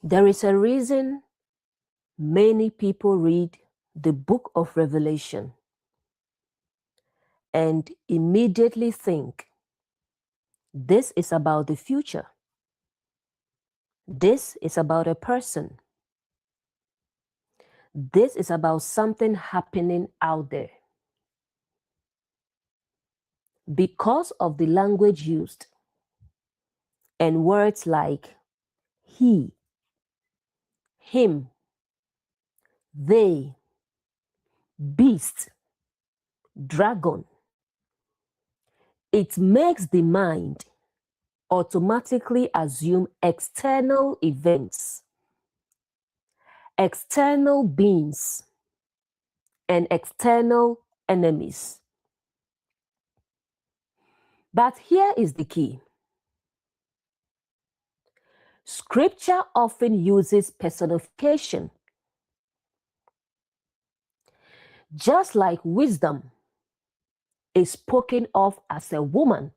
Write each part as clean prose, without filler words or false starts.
There is a reason many people read the book of Revelation and immediately think this is about the future. This is about a person. This is about something happening out there. Because of the language used and words like he, him, they, beast, dragon, it makes the mind automatically assume external events, external beings, and external enemies. But here is the key. Scripture often uses personification. Just like wisdom is spoken of as a woman,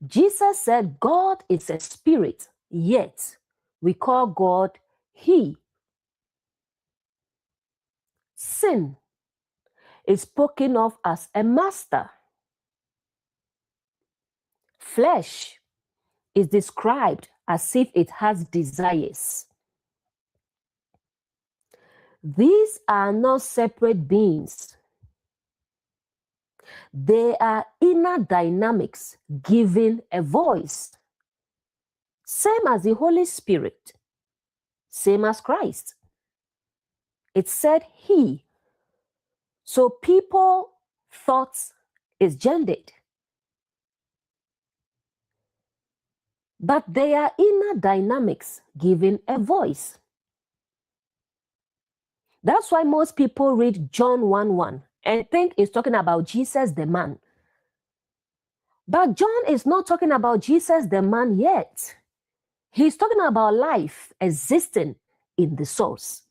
Jesus said God is a spirit, yet we call God He. Sin is spoken of as a master. Flesh is described as if it has desires. These are not separate beings. They are inner dynamics given a voice. Same as the Holy Spirit, same as Christ. It said He. So people thought it's gendered. But they are inner dynamics given a voice. That's why most people read John 1:1 and think it's talking about Jesus the man. But John is not talking about Jesus the man yet. He's talking about life existing in the source.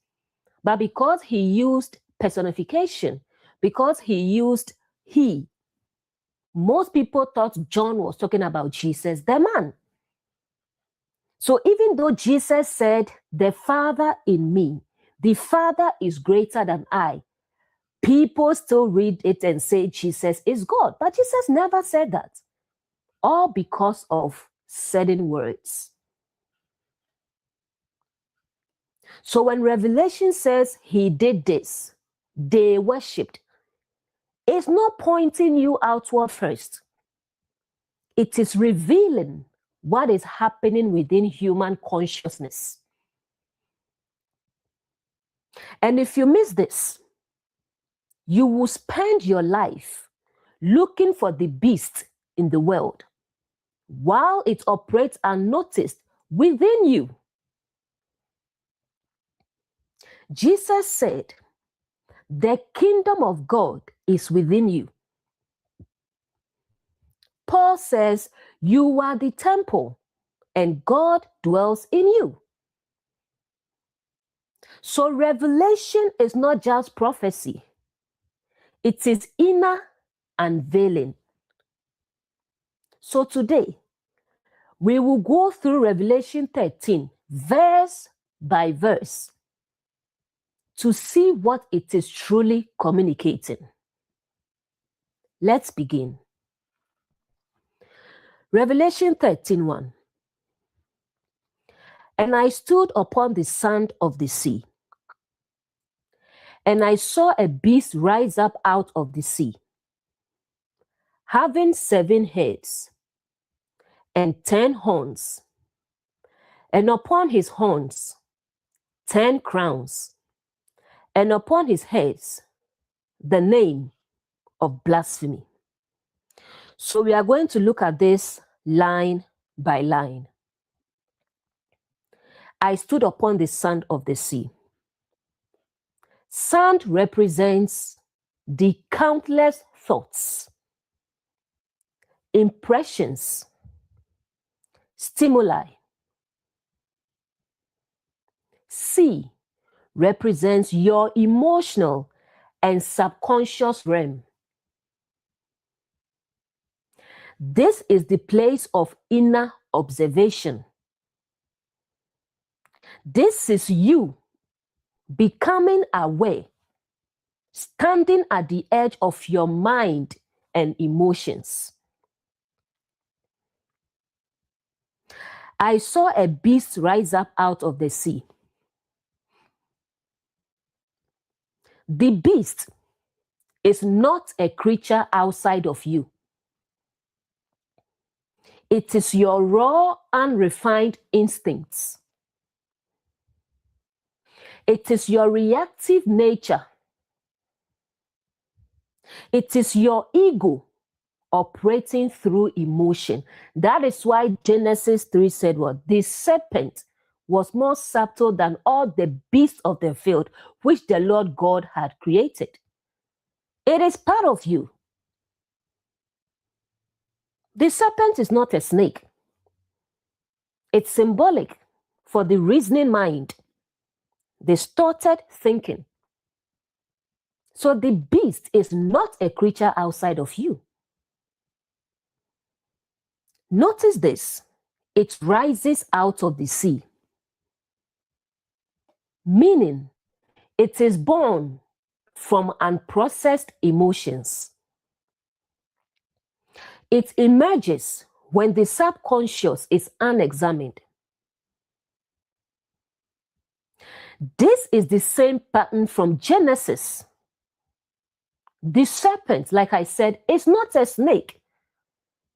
But because he used personification, because he used he, most people thought John was talking about Jesus the man. So even though Jesus said, the Father in me, the Father is greater than I, people still read it and say Jesus is God. But Jesus never said that. All because of certain words. So when Revelation says he did this, they worshipped, it's not pointing you outward first. It is revealing what is happening within human consciousness. And if you miss this, you will spend your life looking for the beast in the world while it operates unnoticed within you. Jesus said, the kingdom of God is within you. Paul says, you are the temple and God dwells in you. So revelation is not just prophecy. It is inner unveiling. So today, we will go through Revelation 13, verse by verse, to see what it is truly communicating. Let's begin. Revelation 13:1. And I stood upon the sand of the sea, and I saw a beast rise up out of the sea, having 7 heads and 10 horns, and upon his horns 10 crowns, and upon his heads the name of blasphemy. So we are going to look at this line by line. I stood upon the sand of the sea. Sand represents the countless thoughts, impressions, stimuli. Sea represents your emotional and subconscious realm. This is the place of inner observation. This is you becoming aware, standing at the edge of your mind and emotions. I saw a beast rise up out of the sea. The beast is not a creature outside of you. It is your raw, unrefined instincts. It is your reactive nature. It is your ego operating through emotion. That is why Genesis 3 said what? The serpent was more subtle than all the beasts of the field, which the Lord God had created. It is part of you. The serpent is not a snake. It's symbolic for the reasoning mind, distorted thinking. So the beast is not a creature outside of you. Notice this. It rises out of the sea, meaning it is born from unprocessed emotions. It emerges when the subconscious is unexamined. This is the same pattern from Genesis. The serpent, like I said, is not a snake.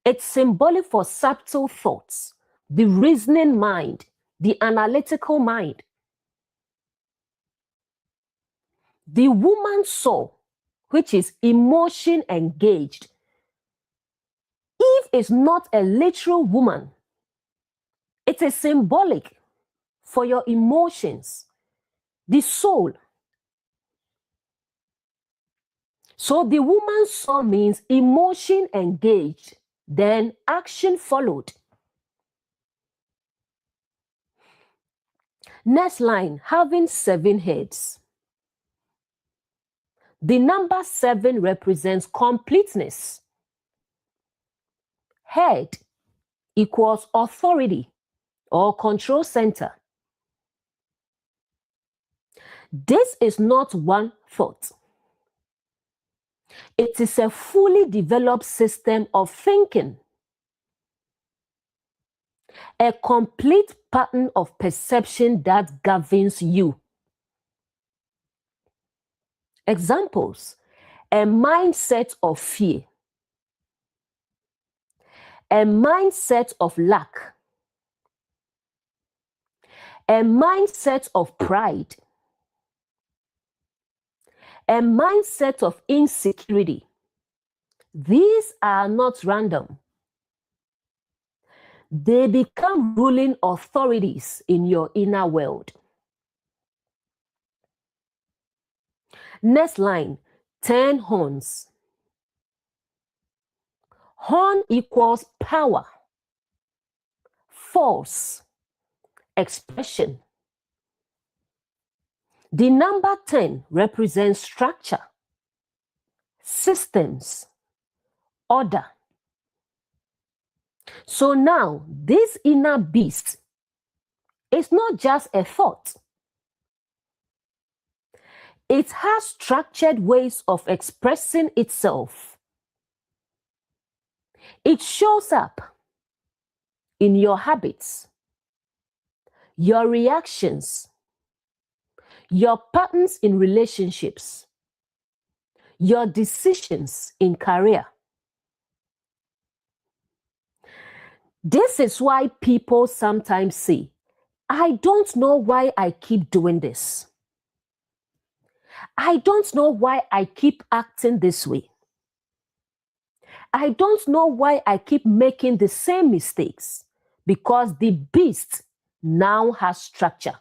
It's symbolic for subtle thoughts, the reasoning mind, the analytical mind. The woman saw, which is emotion engaged. Eve is not a literal woman. It is symbolic for your emotions, the soul. So the woman saw means emotion engaged, then action followed. Next line, having 7 heads. The number 7 represents completeness. Head equals authority or control center. This is not one thought. It is a fully developed system of thinking, a complete pattern of perception that governs you. Examples: a mindset of fear, a mindset of lack, a mindset of pride, a mindset of insecurity. These are not random. They become ruling authorities in your inner world. Next line, 10 horns. Horn equals power, force, expression. The number 10 represents structure, systems, order. So now, this inner beast is not just a thought. It has structured ways of expressing itself. It shows up in your habits, your reactions, your patterns in relationships, your decisions in career. This is why people sometimes say, I don't know why I keep doing this. I don't know why I keep acting this way. I don't know why I keep making the same mistakes, because the beast now has structure.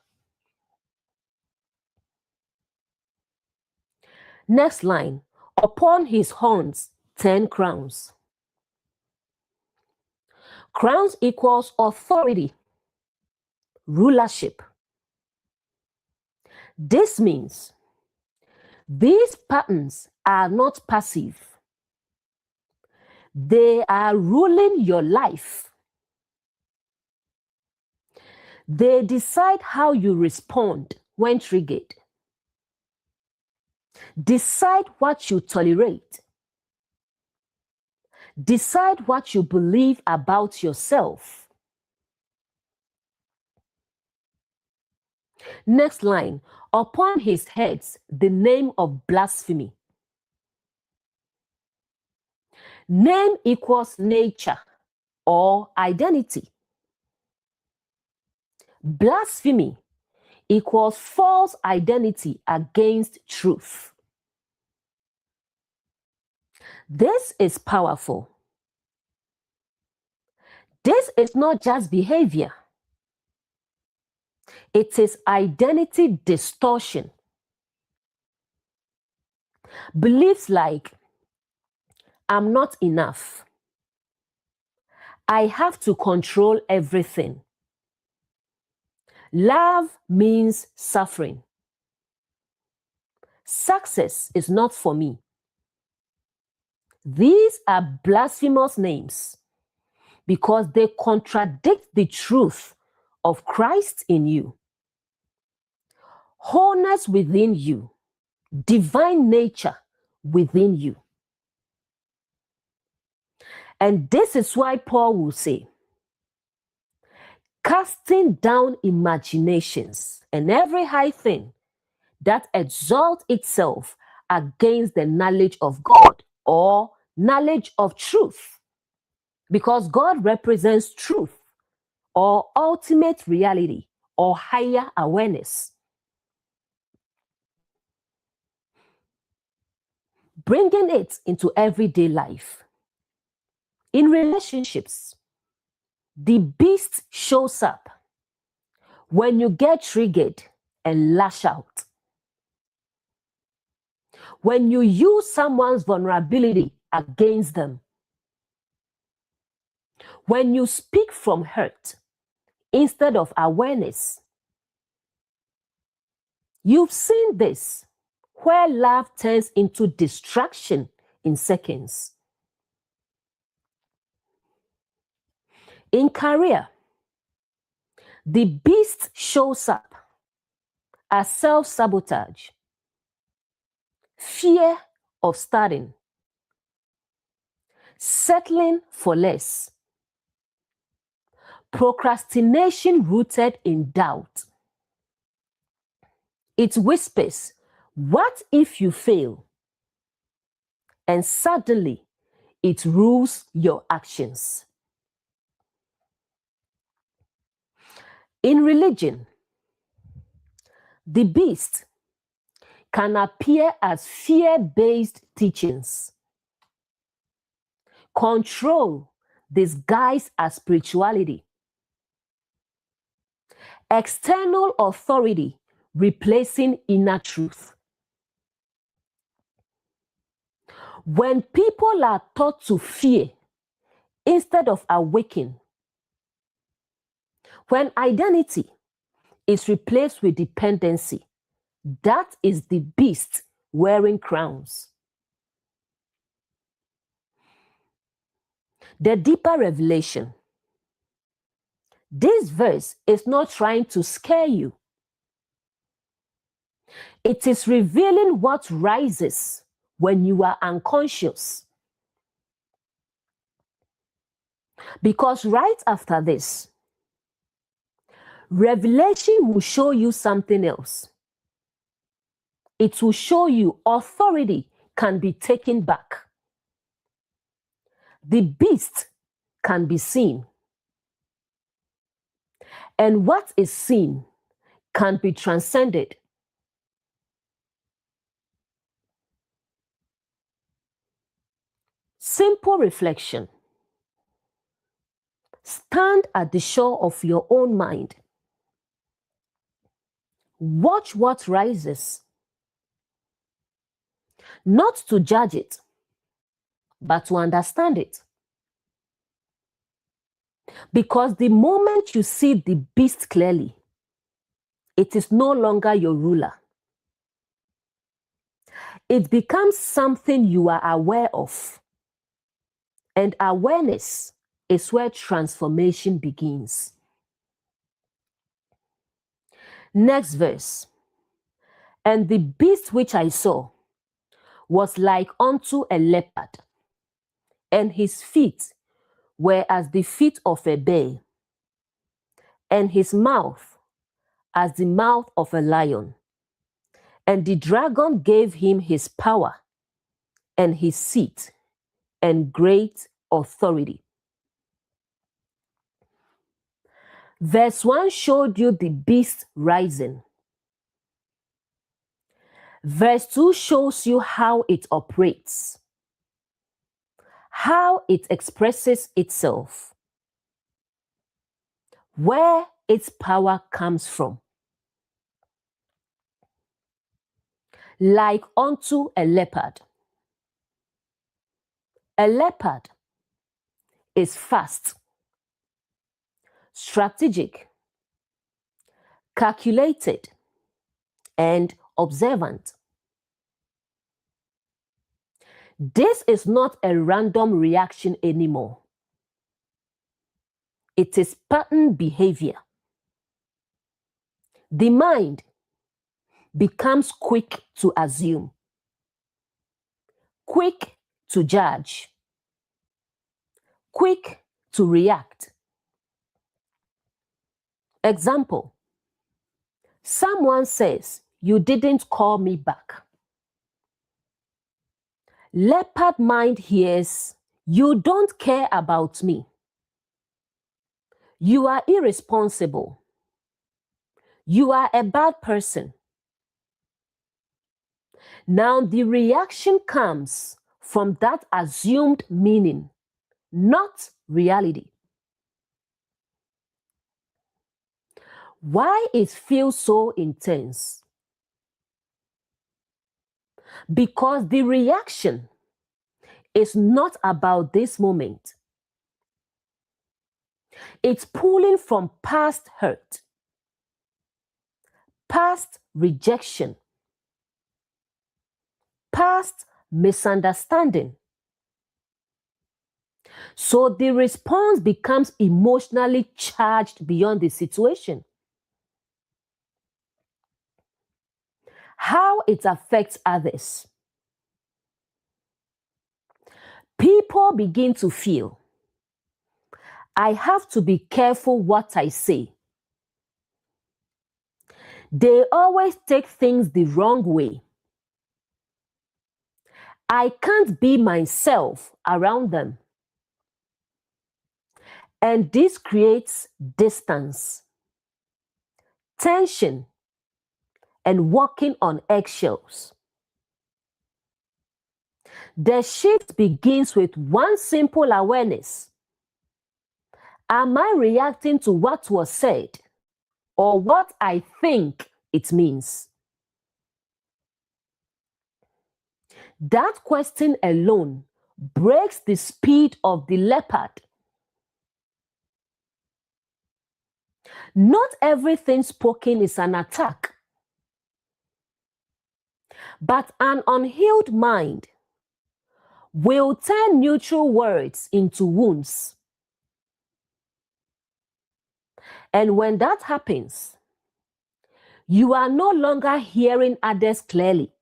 Next line, upon his horns, 10 crowns. Crowns equals authority, rulership. This means these patterns are not passive. They are ruling your life. They decide how you respond when triggered. Decide what you tolerate. Decide what you believe about yourself. Next line, upon his heads, the name of blasphemy. Name equals nature or identity. Blasphemy equals false identity against truth. This is powerful. This is not just behavior. It is identity distortion. Beliefs like, I'm not enough. I have to control everything. Love means suffering. Success is not for me. These are blasphemous names because they contradict the truth of Christ in you. Wholeness within you, divine nature within you. And this is why Paul will say, casting down imaginations and every high thing that exalts itself against the knowledge of God or knowledge of truth. Because God represents truth or ultimate reality or higher awareness. Bringing it into everyday life. In relationships, the beast shows up when you get triggered and lash out. When you use someone's vulnerability against them. When you speak from hurt instead of awareness. You've seen this, where love turns into distraction in seconds. In career, the beast shows up as self-sabotage, fear of starting, settling for less, procrastination rooted in doubt. It whispers, what if you fail? And suddenly, it rules your actions. In religion, the beast can appear as fear-based teachings, control disguised as spirituality, external authority replacing inner truth. When people are taught to fear instead of awaken, when identity is replaced with dependency, that is the beast wearing crowns. The deeper revelation. This verse is not trying to scare you. It is revealing what rises when you are unconscious. Because right after this, revelation will show you something else. It will show you authority can be taken back. The beast can be seen. And what is seen can be transcended. Simple reflection. Stand at the shore of your own mind. Watch what rises. Not to judge it, but to understand it. Because the moment you see the beast clearly, it is no longer your ruler. It becomes something you are aware of. And awareness is where transformation begins. Next verse. And the beast which I saw was like unto a leopard, and his feet were as the feet of a bear, and his mouth as the mouth of a lion. And the dragon gave him his power and his seat and great authority. Verse 1 showed you the beast rising. Verse 2 shows you how it operates, how it expresses itself, where its power comes from. Like unto a leopard. A leopard is fast, strategic, calculated, and observant. This is not a random reaction anymore. It is pattern behavior. The mind becomes quick to assume, quick to judge, quick to react. Example, someone says, "You didn't call me back." Leopard mind hears, "You don't care about me. You are irresponsible. You are a bad person." Now the reaction comes from that assumed meaning, not reality. Why it feels so intense? Because the reaction is not about this moment. It's pulling from past hurt, past rejection, past misunderstanding. So the response becomes emotionally charged beyond the situation. How it affects others. People begin to feel, "I have to be careful what I say." They always take things the wrong way. I can't be myself around them. And this creates distance, tension, and walking on eggshells. The shift begins with one simple awareness. Am I reacting to what was said or what I think it means? That question alone breaks the speed of the leopard. Not everything spoken is an attack, but an unhealed mind will turn neutral words into wounds. And when that happens, you are no longer hearing others clearly.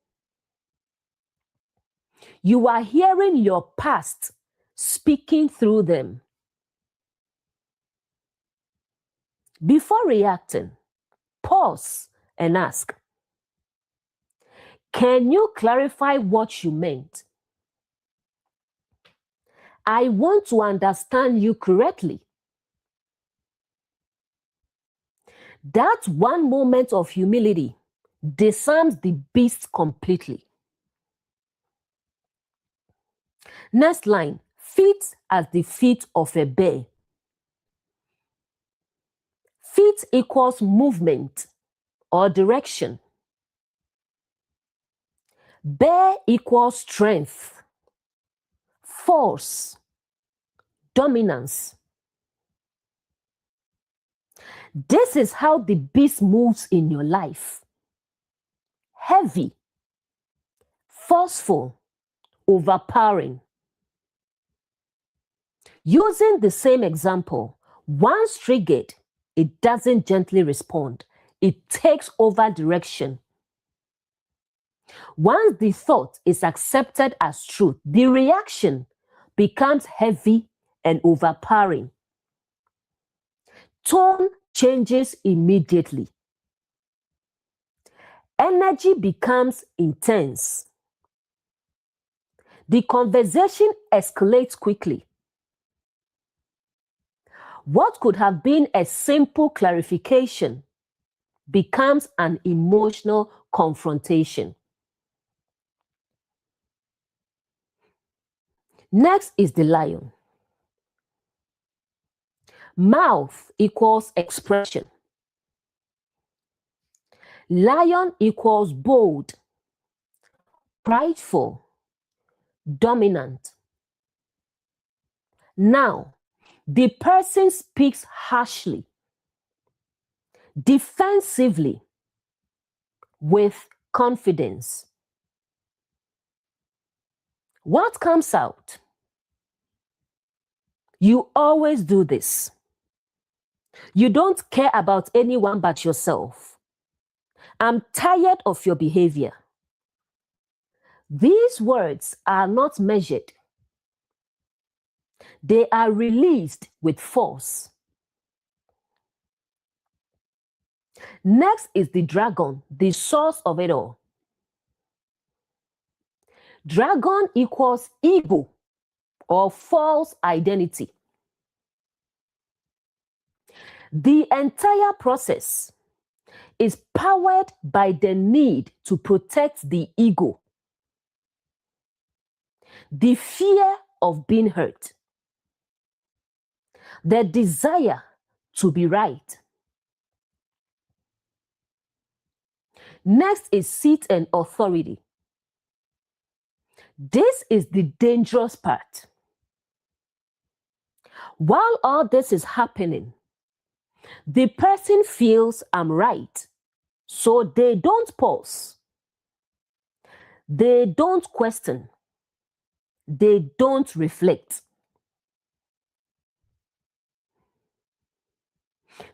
You are hearing your past speaking through them. Before reacting, pause and ask, can you clarify what you meant? I want to understand you correctly. That one moment of humility disarms the beast completely. Next line, feet as the feet of a bear. Feet equals movement or direction. Bear equals strength, force, dominance. This is how the beast moves in your life. Heavy, forceful, overpowering. Using the same example, once triggered, it doesn't gently respond. it takes over direction. Once the thought is accepted as truth, the reaction becomes heavy and overpowering. Tone changes immediately. Energy becomes intense. The conversation escalates quickly. What could have been a simple clarification becomes an emotional confrontation. Next is the lion. Mouth equals expression. Lion equals bold, prideful, dominant. Now, the person speaks harshly, defensively, with confidence. What comes out? You always do this. You don't care about anyone but yourself. I'm tired of your behavior. These words are not measured. They are released with force. Next is the dragon, the source of it all. Dragon equals ego or false identity. The entire process is powered by the need to protect the ego, the fear of being hurt, the desire to be right. Next is seat and authority. This is the dangerous part. While all this is happening, the person feels I'm right, so they don't pause. They don't question. They don't reflect.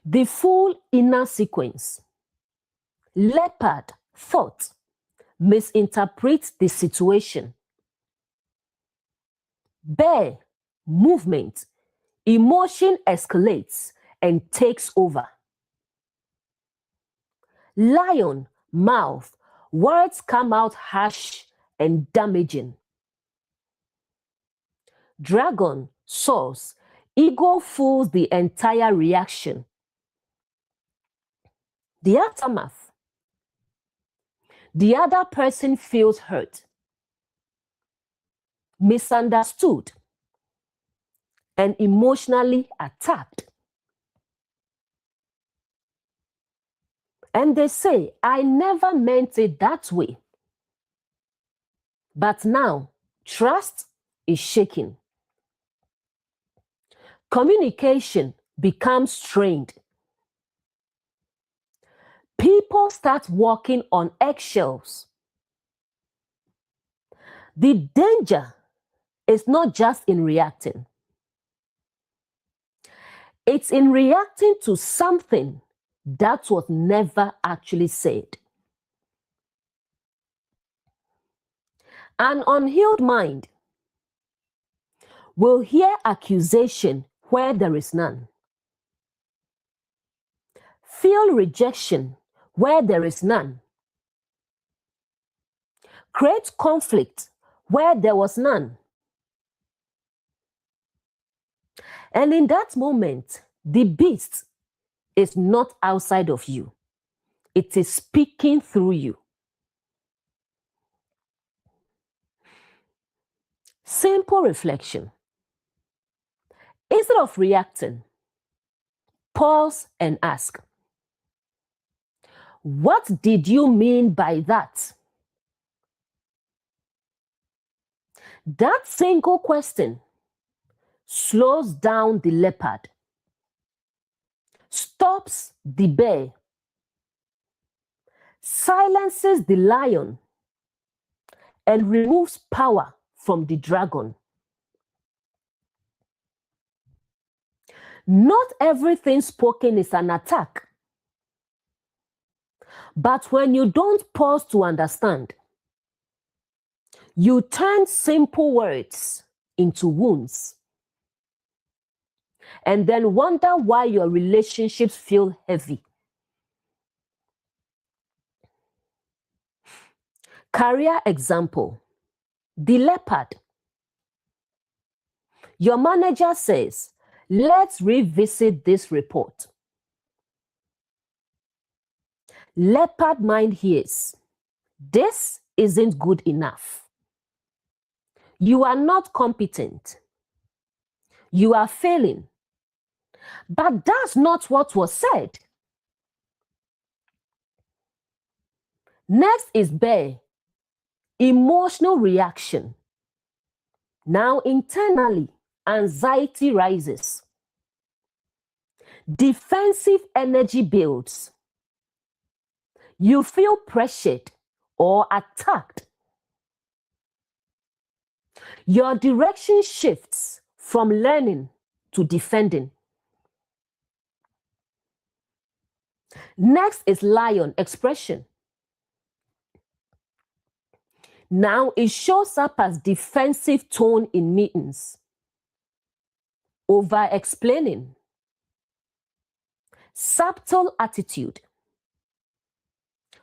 The full inner sequence. Leopard, thought, misinterprets the situation. Bear, movement, emotion escalates and takes over. Lion, mouth, words come out harsh and damaging. Dragon, source, ego fools the entire reaction. The aftermath. The other person feels hurt, misunderstood, and emotionally attacked. And they say, I never meant it that way. But now, trust is shaken. Communication becomes strained. People start walking on eggshells. The danger is not just in reacting. It's in reacting to something that was never actually said. An unhealed mind will hear accusation where there is none, feel rejection where there is none, create conflict where there was none. And in that moment, the beast is not outside of you. It is speaking through you. Simple reflection. Instead of reacting, pause and ask, what did you mean by that? That single question slows down the leopard, stops the bear, silences the lion, and removes power from the dragon. Not everything spoken is an attack. But when you don't pause to understand, you turn simple words into wounds and then wonder why your relationships feel heavy. Career example, the leopard. Your manager says, let's revisit this report. Leopard mind hears, this isn't good enough. You are not competent. You are failing. But that's not what was said. Next is bear, emotional reaction. Now internally, anxiety rises. Defensive energy builds. You feel pressured or attacked. Your direction shifts from learning to defending. Next is lion expression. Now it shows up as defensive tone in meetings, over explaining, subtle attitude,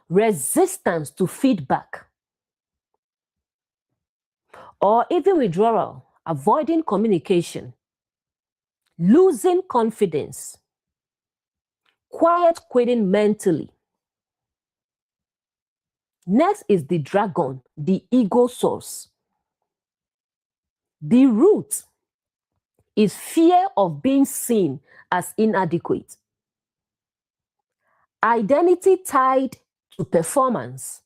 resistance to feedback, or even withdrawal, avoiding communication, losing confidence, quiet quitting mentally. Next is the dragon, the ego source. The root is fear of being seen as inadequate. Identity tied to performance.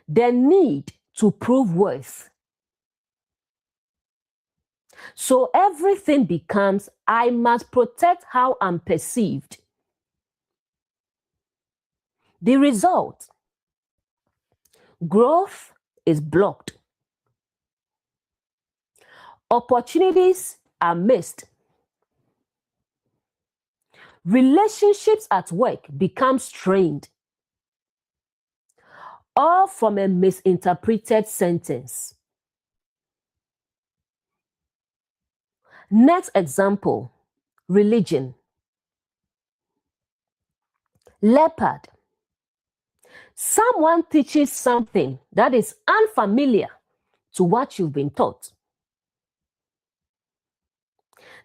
The need to prove worth. So everything becomes, I must protect how I'm perceived. The result, growth is blocked. Opportunities are missed. Relationships at work become strained. All from a misinterpreted sentence. Next example, religion. Leopard. Someone teaches something that is unfamiliar to what you've been taught.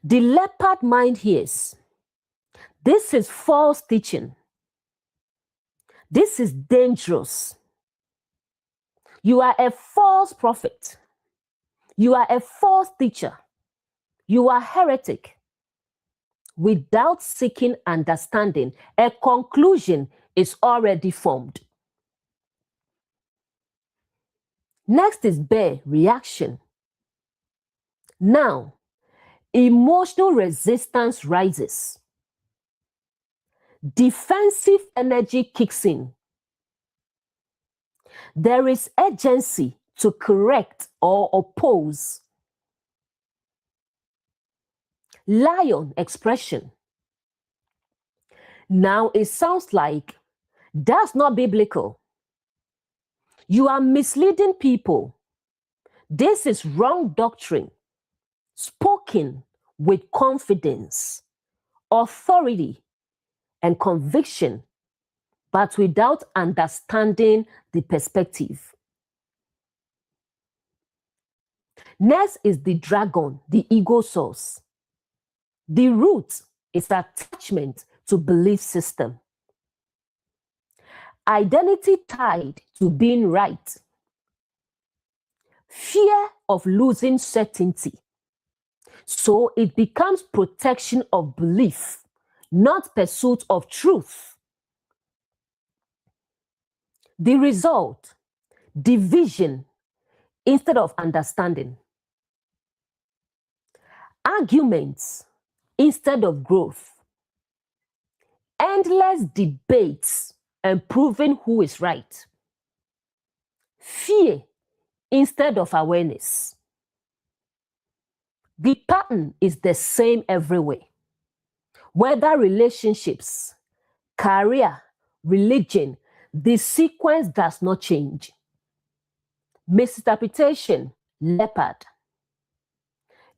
The leopard mind hears, this is false teaching. This is dangerous. You are a false prophet. You are a false teacher. You are heretic. Without seeking understanding, a conclusion is already formed. Next is bear reaction. Now, emotional resistance rises. Defensive energy kicks in. There is urgency to correct or oppose. Lion expression. Now it sounds like, that's not biblical. You are misleading people. This is wrong doctrine, spoken with confidence, authority, and conviction, but without understanding the perspective. Next is the dragon, the ego source. The root is attachment to belief system. Identity tied to being right. Fear of losing certainty. So it becomes protection of belief, not pursuit of truth. The result, division instead of understanding. Arguments instead of growth. Endless debates and proving who is right. Fear instead of awareness. The pattern is the same everywhere. Whether relationships, Career, religion, the sequence does not change. Misinterpretation, leopard.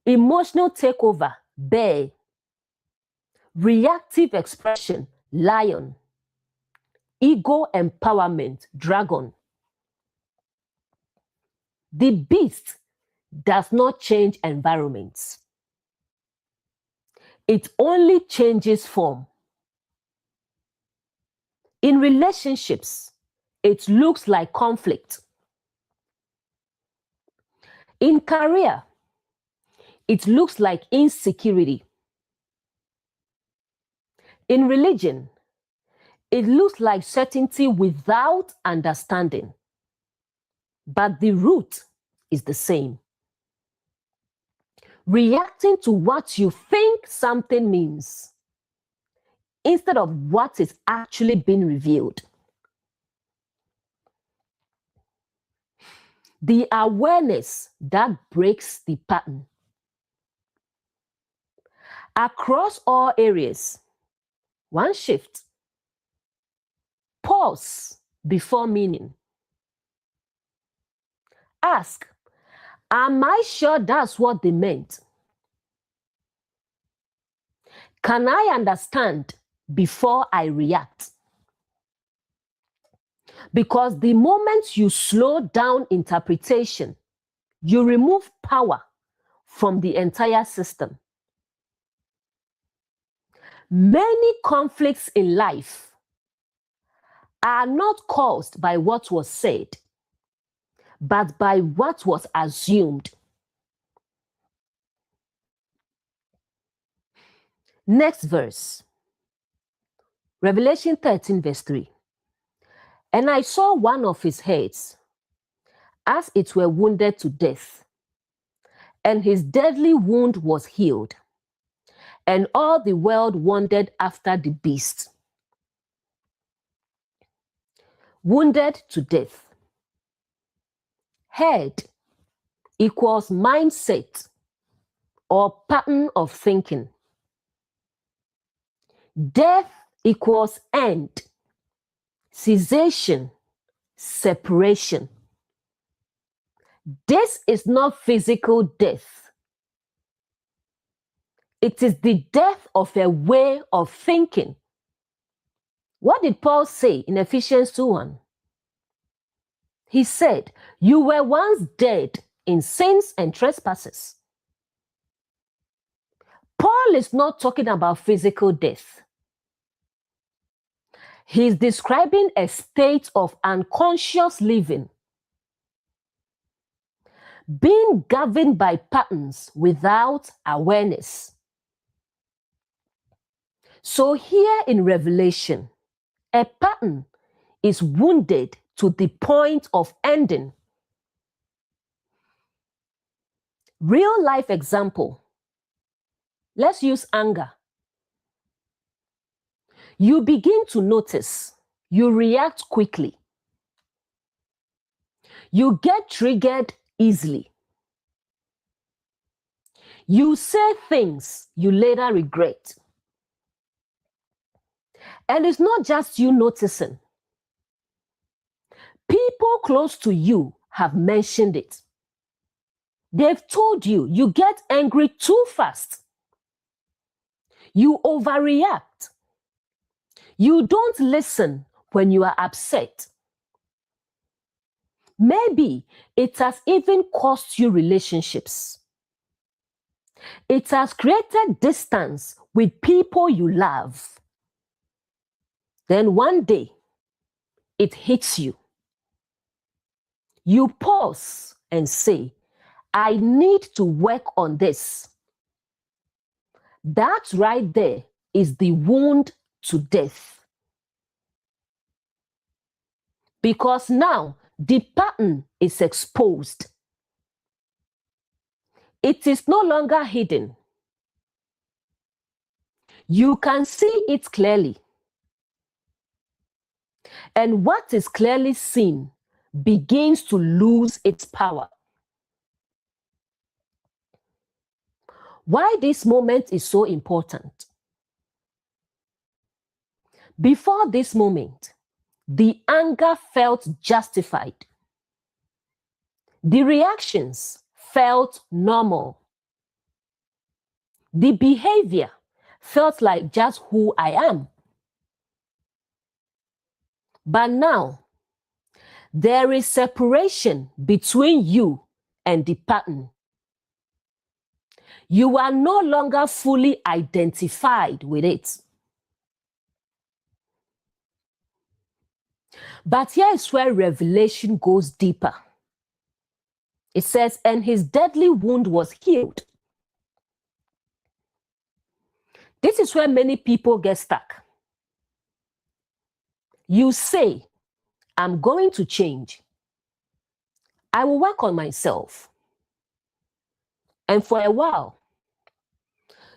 Emotional takeover, bear. Reactive expression, lion. Ego empowerment, dragon. The beast does not change environments. It only changes form. In relationships, it looks like conflict. In career, it looks like insecurity. In religion, it looks like certainty without understanding. But the root is the same. Reacting to what you think something means instead of what is actually being revealed. The awareness that breaks the pattern. Across all areas, one shift. Pause before meaning. Ask, am I sure that's what they meant? Can I understand before I react? Because the moment you slow down interpretation, you remove power from the entire system. Many conflicts in life are not caused by what was said, but by what was assumed. Next verse, Revelation 13, verse 3. And I saw one of his heads, as it were wounded to death, and his deadly wound was healed. And all the world wondered after the beast. Wounded to death. Head equals mindset or pattern of thinking. Death equals end, cessation, separation. This is not physical death. It is the death of a way of thinking. What did Paul say in Ephesians 2:1? He said, you were once dead in sins and trespasses. Paul is not talking about physical death. He's describing a state of unconscious living, being governed by patterns without awareness. So here in Revelation, a pattern is wounded to the point of ending. Real life example. Let's use anger. You begin to notice, you react quickly. You get triggered easily. You say things you later regret. And it's not just you noticing. People close to you have mentioned it. They've told you you get angry too fast. You overreact. You don't listen when you are upset. Maybe it has even cost you relationships. It has created distance with people you love. Then one day, it hits you. You pause and say, I need to work on this. That right there is the wound to death. Because now the pattern is exposed. It is no longer hidden. You can see it clearly. And what is clearly seen begins to lose its power. Why this moment is so important? Before this moment, the anger felt justified. The reactions felt normal. The behavior felt like just who I am. But now, there is separation between you and the pattern. You are no longer fully identified with it. But here is where revelation goes deeper. It says, and his deadly wound was healed. This is where many people get stuck. You say, I'm going to change. I will work on myself. And for a while,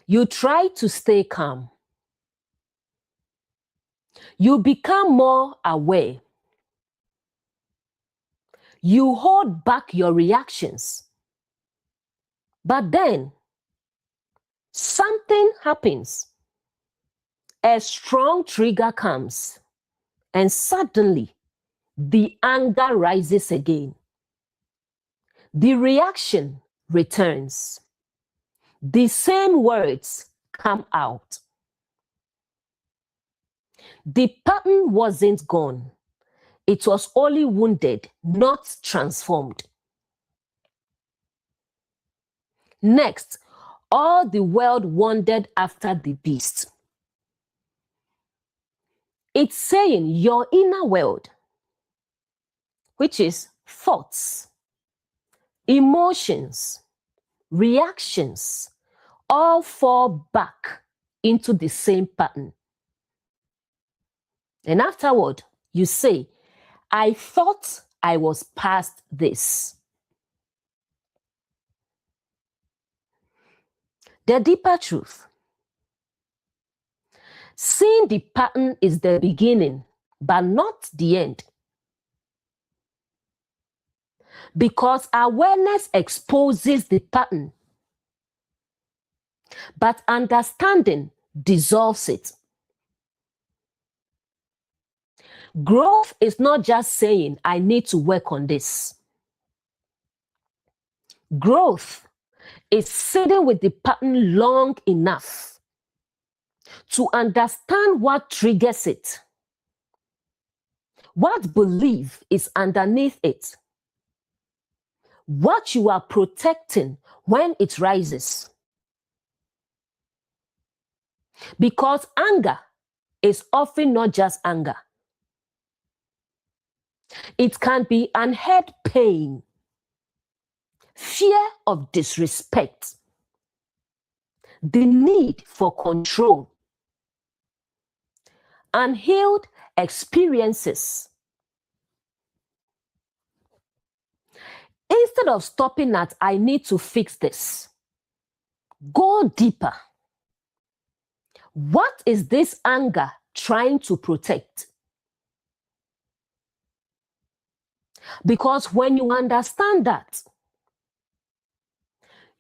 you try to stay calm. You become more aware. You hold back your reactions. But then, something happens. A strong trigger comes, and suddenly, the anger rises again. The reaction returns. The same words come out. The pattern wasn't gone. It was only wounded, not transformed. Next, all the world wandered after the beast. It's saying your inner world, which is thoughts, emotions, reactions, all fall back into the same pattern. And afterward, you say, I thought I was past this. The deeper truth. Seeing the pattern is the beginning, but not the end. Because awareness exposes the pattern, but understanding dissolves it. Growth is not just saying, I need to work on this. Growth is sitting with the pattern long enough to understand what triggers it, what belief is underneath it, what you are protecting when it rises. Because anger is often not just anger. It can be unheard pain, fear of disrespect, the need for control, unhealed experiences. Instead of stopping at, I need to fix this, go deeper. What is this anger trying to protect? Because when you understand that,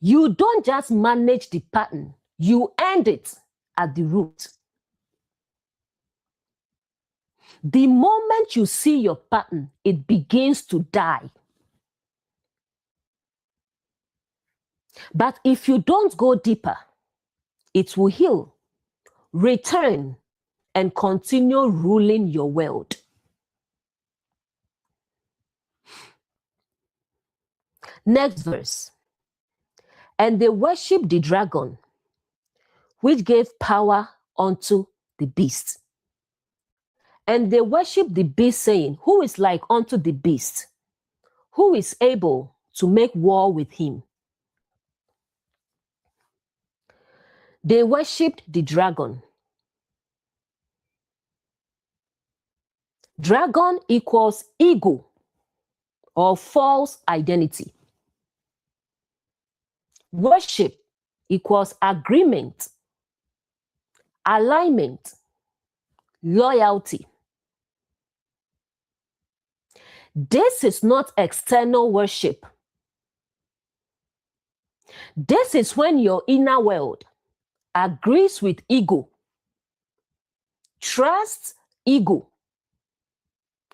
you don't just manage the pattern, you end it at the root. The moment you see your pattern, it begins to die. But if you don't go deeper, it will heal, return, and continue ruling your world. Next verse. And they worshiped the dragon, which gave power unto the beast. And they worshiped the beast, saying, who is like unto the beast? Who is able to make war with him? They worshipped the dragon. Dragon equals ego or false identity. Worship equals agreement, alignment, loyalty. This is not external worship. This is when your inner world agrees with ego, trusts ego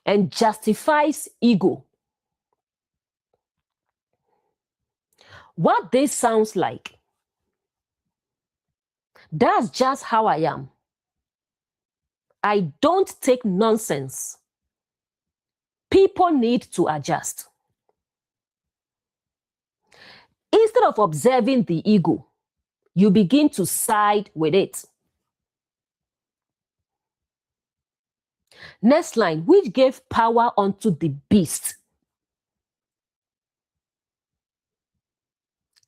and justifies ego. What this sounds like, that's just how I am. I don't take nonsense. People need to adjust. Instead of observing the ego, you begin to side with it. Next line, which gave power unto the beast.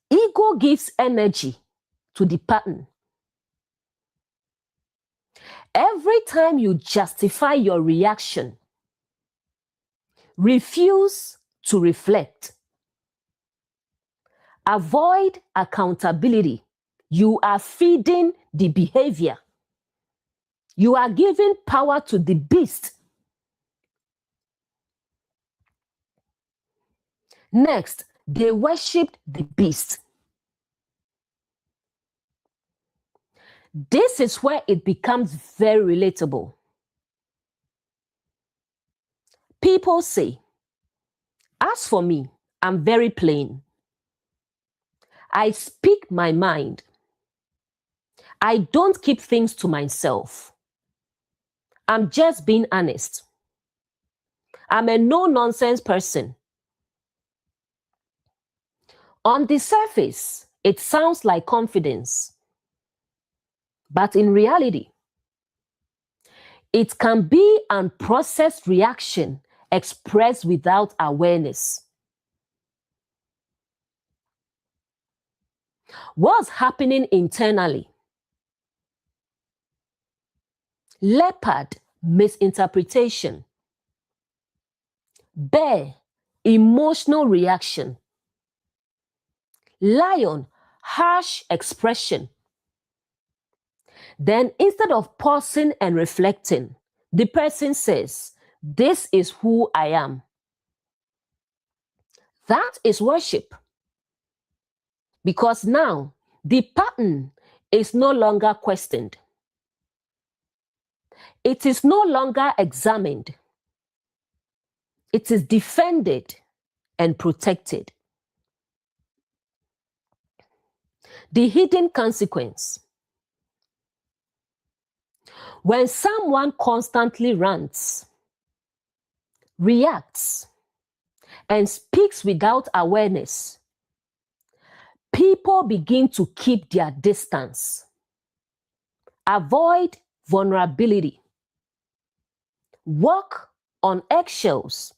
Ego gives energy to the pattern. Every time you justify your reaction, refuse to reflect, avoid accountability, you are feeding the behavior. You are giving power to the beast. Next, they worshipped the beast. This is where it becomes very relatable. People say, as for me, I'm very plain. I speak my mind. I don't keep things to myself. I'm just being honest. I'm a no-nonsense person. On the surface, it sounds like confidence. But in reality, it can be unprocessed reaction expressed without awareness. What's happening internally? Leopard, misinterpretation. Bear, emotional reaction. Lion, harsh expression. Then instead of pausing and reflecting, the person says, this is who I am. That is worship. Because now the pattern is no longer questioned. It is no longer examined. It is defended and protected. The hidden consequence. When someone constantly rants, reacts, and speaks without awareness, people begin to keep their distance, avoid vulnerability, walk on eggshells,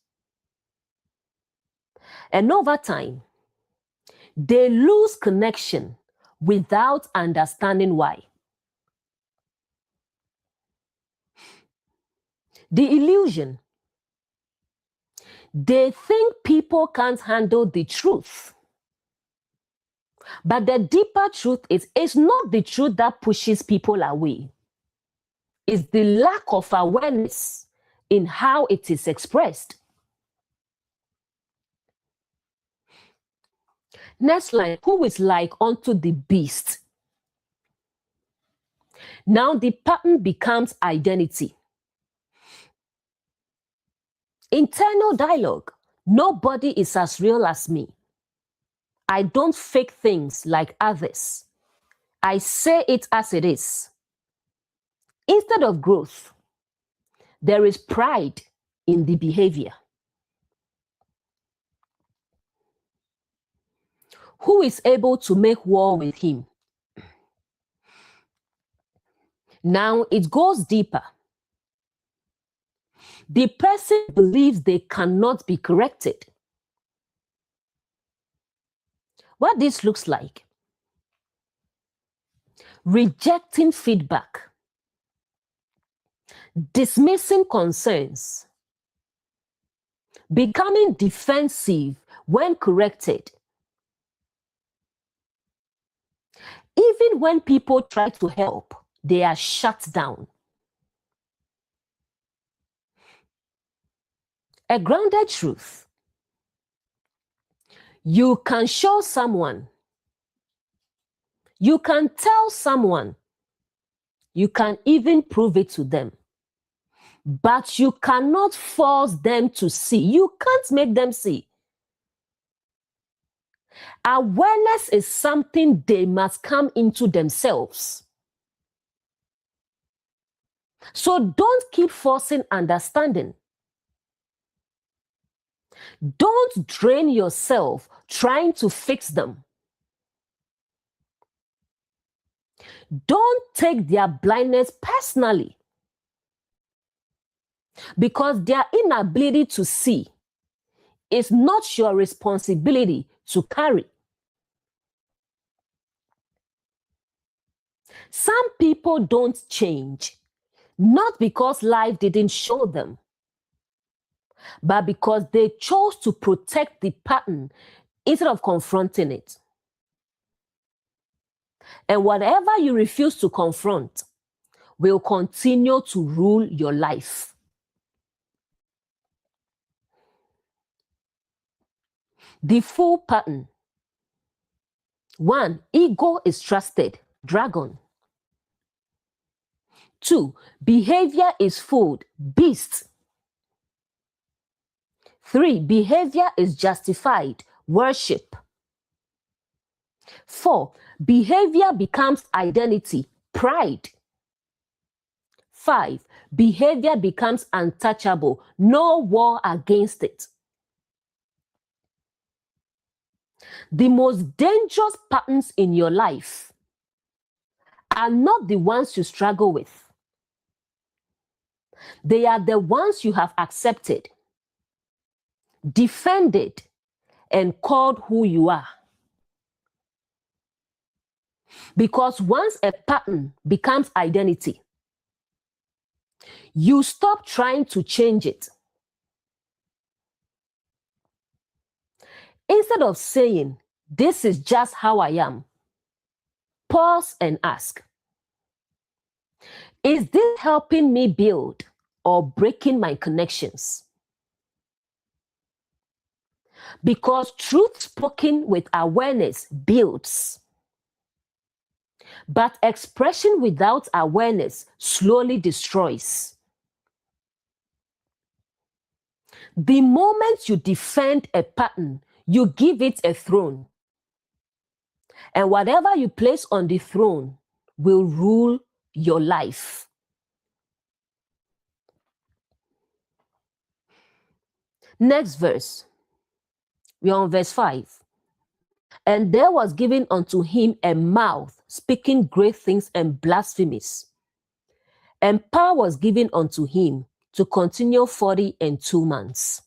and over time, they lose connection without understanding why. The illusion. They think people can't handle the truth. But the deeper truth is, it's not the truth that pushes people away. It's the lack of awareness in how it is expressed. Next line, who is like unto the beast? Now the pattern becomes identity. Internal dialogue. Nobody is as real as me. I don't fake things like others. I say it as it is. Instead of growth, there is pride in the behavior. Who is able to make war with him? Now it goes deeper. The person believes they cannot be corrected. What this looks like? Rejecting feedback, dismissing concerns, becoming defensive when corrected. Even when people try to help, they are shut down. A grounded truth. You can show someone, you can tell someone You can even prove it to them. But you cannot force them to see. You can't make them see. Awareness is something they must come into themselves. So don't keep forcing understanding. Don't drain yourself trying to fix them. Don't take their blindness personally, because their inability to see is not your responsibility to carry. Some people don't change, not because life didn't show them, but because they chose to protect the pattern instead of confronting it. And whatever you refuse to confront will continue to rule your life. The full pattern. 1. Ego is trusted. Dragon. 2. Behavior is food. Beast. 3. Behavior is justified. Worship. 4. Behavior becomes identity. Pride. 5. Behavior becomes untouchable. No war against it. The most dangerous patterns in your life are not the ones you struggle with. They are the ones you have accepted, defended, and called who you are. Because once a pattern becomes identity, you stop trying to change it. Instead of saying, "This is just how I am," pause and ask, "Is this helping me build or breaking my connections?" Because truth spoken with awareness builds. But expression without awareness slowly destroys. The moment you defend a pattern, you give it a throne. And whatever you place on the throne will rule your life. Next verse. We are on verse 5. And there was given unto him a mouth, speaking great things and blasphemies. And power was given unto him to continue 42 months.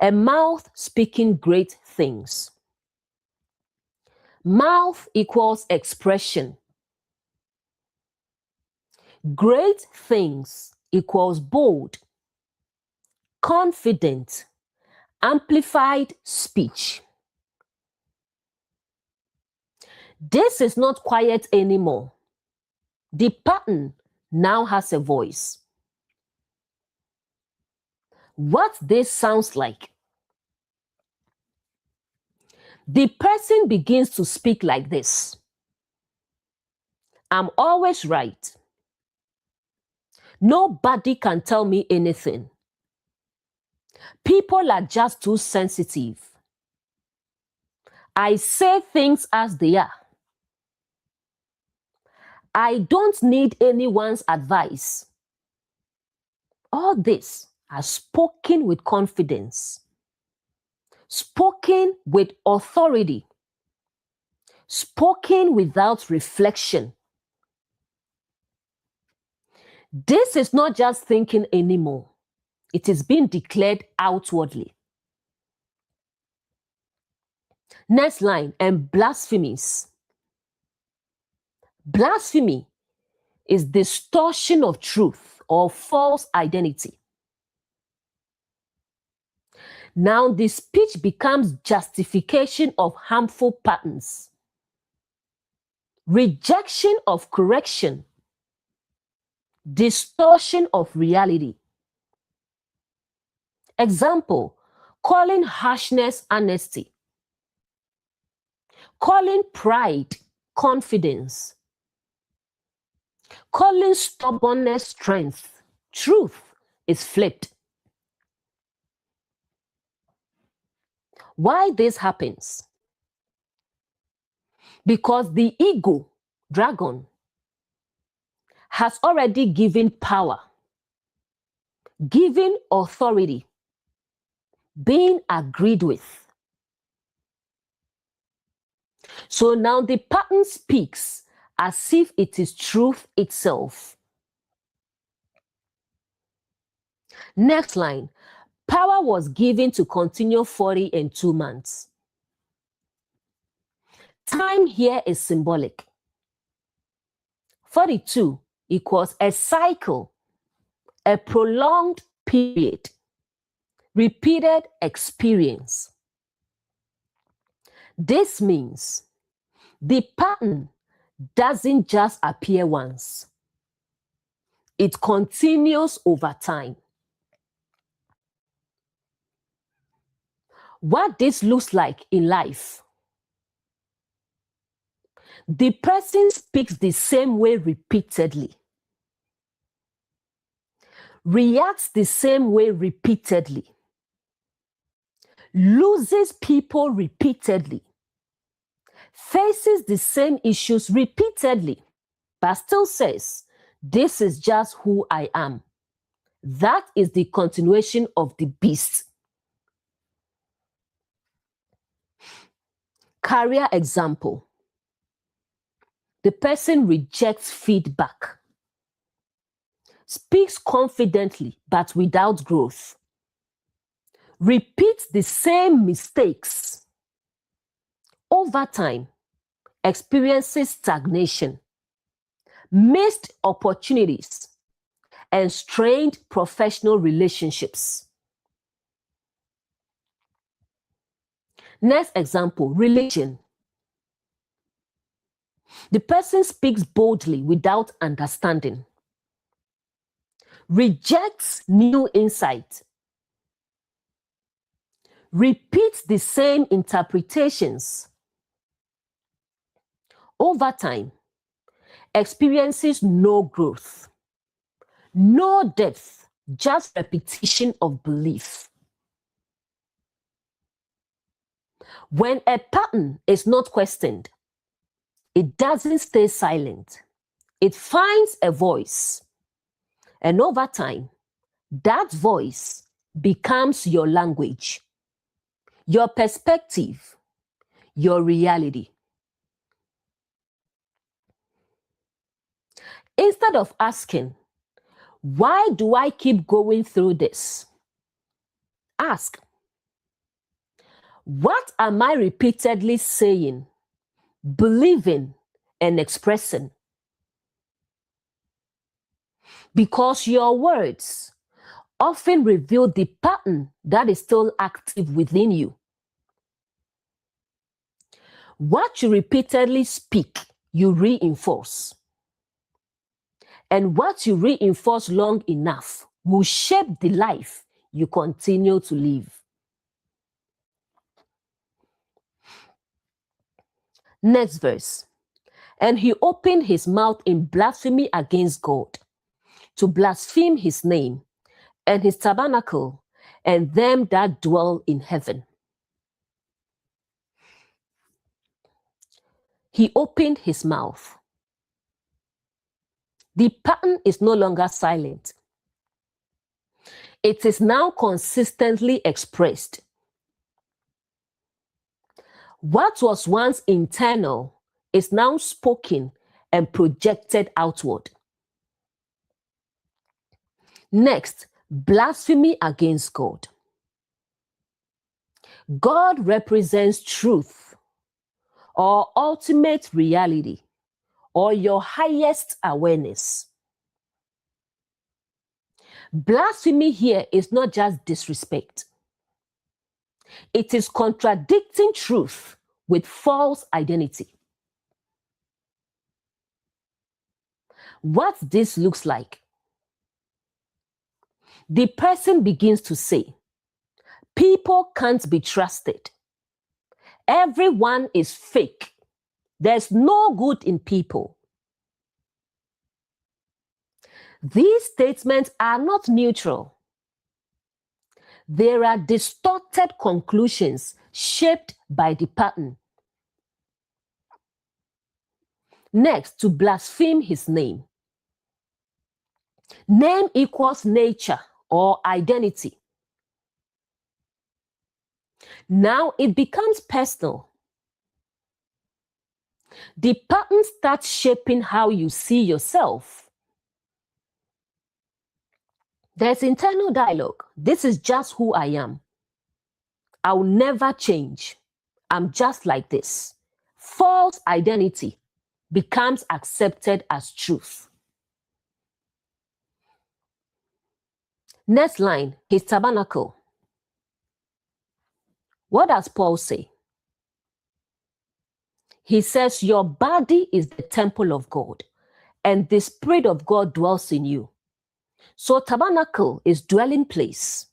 A mouth speaking great things. Mouth equals expression. Great things equals bold, confident, amplified speech. This is not quiet anymore. The pattern now has a voice. What this sounds like. The person begins to speak like this: "I'm always right. Nobody can tell me anything. People are just too sensitive. I say things as they are. I don't need anyone's advice." All this are spoken with confidence, spoken with authority, spoken without reflection. This is not just thinking anymore. It is being declared outwardly. Next line, and blasphemies. Blasphemy is distortion of truth or false identity. Now the speech becomes justification of harmful patterns, rejection of correction, distortion of reality. Example, calling harshness honesty, calling pride confidence. Calling stubbornness strength. Truth is flipped. Why this happens? Because the ego, dragon, has already given power, given authority, being agreed with. So now the pattern speaks as if it is truth itself. Next line. Power was given to continue 40 and 2 months. Time here is symbolic. 42 equals a cycle, a prolonged period, repeated experience. This means the pattern doesn't just appear once. It continues over time. What this looks like in life. The person speaks the same way repeatedly, reacts the same way repeatedly, loses people repeatedly, faces the same issues repeatedly, but still says, "This is just who I am." That is the continuation of the beast. Career example. The person rejects feedback, speaks confidently but without growth, repeats the same mistakes. Over time, experiences stagnation, missed opportunities, and strained professional relationships. Next example, religion. The person speaks boldly without understanding, rejects new insight, repeats the same interpretations. Over time, experiences no growth, no depth, just repetition of belief. When a pattern is not questioned, it doesn't stay silent. It finds a voice. And over time, that voice becomes your language, your perspective, your reality. Instead of asking, "Why do I keep going through this?" ask, "What am I repeatedly saying, believing, and expressing?" Because your words often reveal the pattern that is still active within you. What you repeatedly speak, you reinforce. And what you reinforce long enough will shape the life you continue to live. Next verse. And he opened his mouth in blasphemy against God, to blaspheme his name and his tabernacle and them that dwell in heaven. He opened his mouth. The pattern is no longer silent. It is now consistently expressed. What was once internal is now spoken and projected outward. Next, blasphemy against God. God represents truth or ultimate reality or your highest awareness. Blasphemy here is not just disrespect. It is contradicting truth with false identity. What this looks like. The person begins to say, "People can't be trusted. Everyone is fake. There's no good in people. These statements are not neutral. There are distorted conclusions shaped by the pattern. Next, to blaspheme his name. Name equals nature or identity. Now it becomes personal. The pattern starts shaping how you see yourself. There's internal dialogue. This is just who I am. I'll never change. I'm just like this. False identity becomes accepted as truth. Next line, his tabernacle. What does Paul say? He says, your body is the temple of God, and the Spirit of God dwells in you. So tabernacle is dwelling place.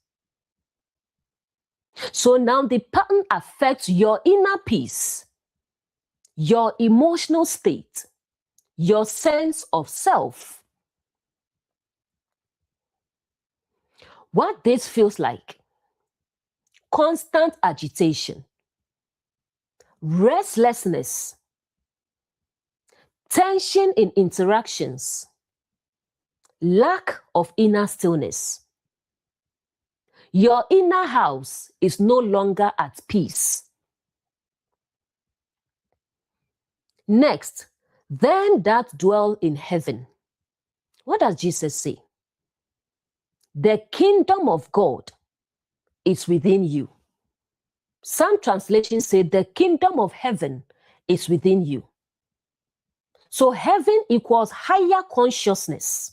So now the pattern affects your inner peace, your emotional state, your sense of self. What this feels like: constant agitation, restlessness, tension in interactions, lack of inner stillness. Your inner house is no longer at peace. Next, them that dwell in heaven. What does Jesus say? The kingdom of God is within you. Some translations say the kingdom of heaven is within you. So heaven equals higher consciousness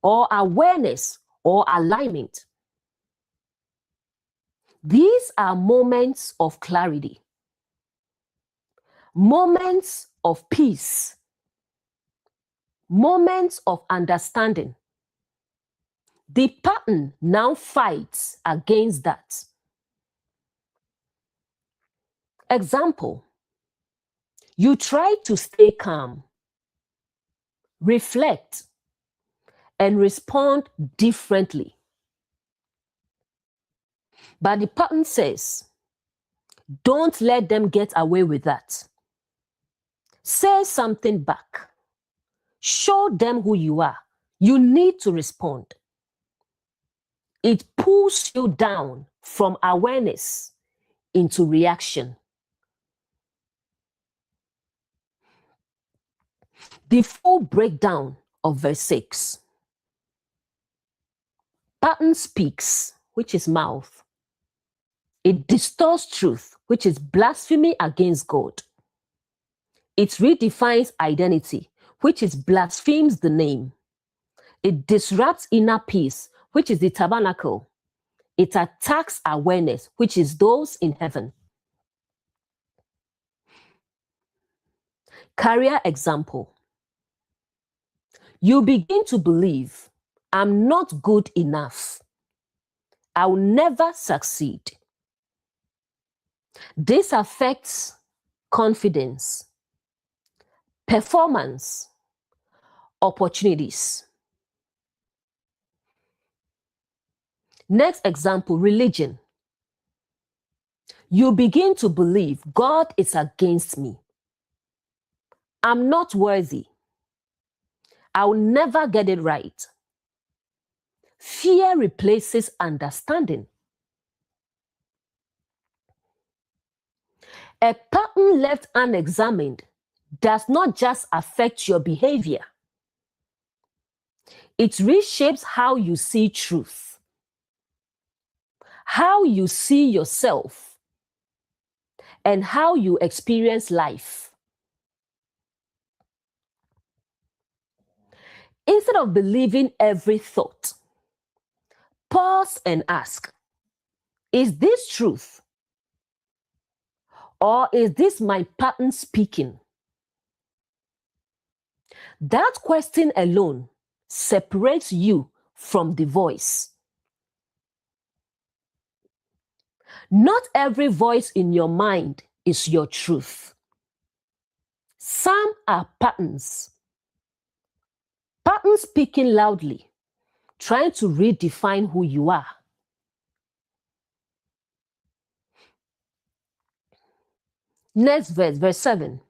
or awareness or alignment. These are moments of clarity, moments of peace, moments of understanding. The pattern now fights against that. Example, you try to stay calm, reflect, and respond differently. But the pattern says, don't let them get away with that. Say something back. Show them who you are. You need to respond. It pulls you down from awareness into reaction. The full breakdown of verse 6. Pattern speaks, which is mouth. It distorts truth, which is blasphemy against God. It redefines identity, which is blasphemes the name. It disrupts inner peace, which is the tabernacle. It attacks awareness, which is those in heaven. Career example. You begin to believe, I'm not good enough. I'll never succeed. This affects confidence, performance, opportunities. Next example, religion. You begin to believe God is against me. I'm not worthy. I'll never get it right. Fear replaces understanding. A pattern left unexamined does not just affect your behavior. It reshapes how you see truth, how you see yourself, and how you experience life. Instead of believing every thought, pause and ask, is this truth? Or is this my pattern speaking? That question alone separates you from the voice. Not every voice in your mind is your truth. Some are patterns. Patterns speaking loudly, trying to redefine who you are. Next verse, verse 7.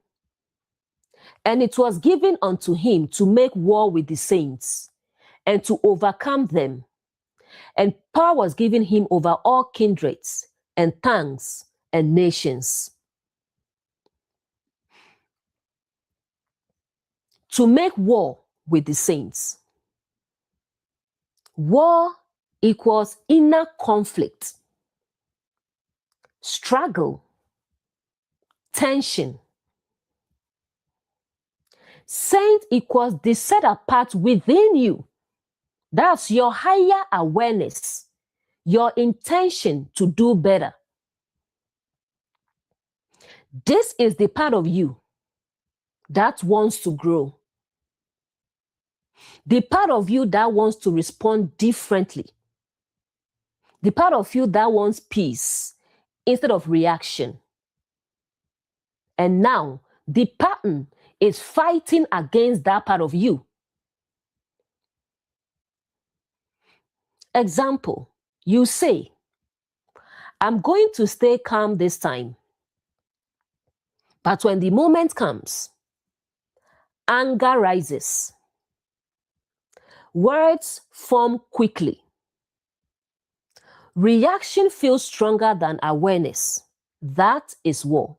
And it was given unto him to make war with the saints and to overcome them. And power was given him over all kindreds and tongues and nations. To make war with the saints. War equals inner conflict, struggle, tension. Saint equals the set apart within you. That's your higher awareness, your intention to do better. This is the part of you that wants to grow. The part of you that wants to respond differently. The part of you that wants peace instead of reaction. And now the pattern is fighting against that part of you. Example, you say, I'm going to stay calm this time. But when the moment comes, anger rises. Words form quickly. Reaction feels stronger than awareness. That is war.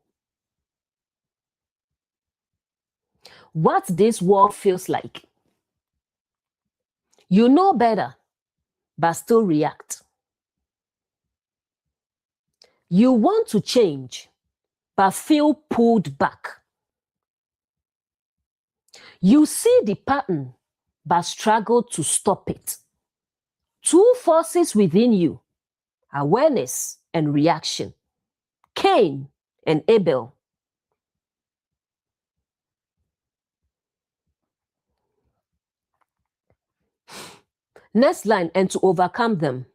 What this war feels like. You know better, but still react. You want to change, but feel pulled back. You see the pattern, but struggle to stop it. Two forces within you, awareness and reaction. Cain and Abel. Next line, and to overcome them.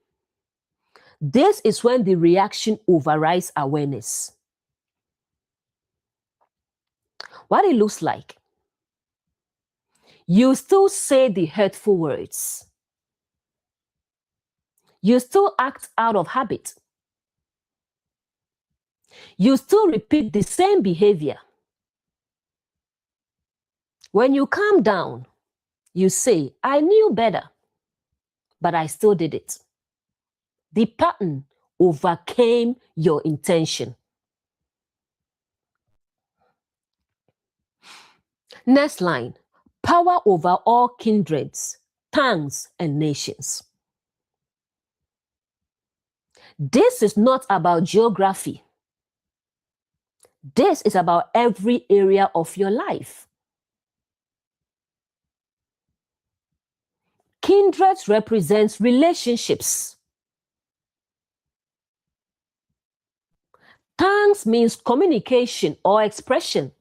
This is when the reaction overrides awareness. What it looks like. You still say the hurtful words. You still act out of habit. You still repeat the same behavior. When you calm down, you say, I knew better, but I still did it. The pattern overcame your intention. Next line, power over all kindreds, tongues, and nations. This is not about geography. This is about every area of your life. Kindreds represents relationships. Tongues means communication or expression.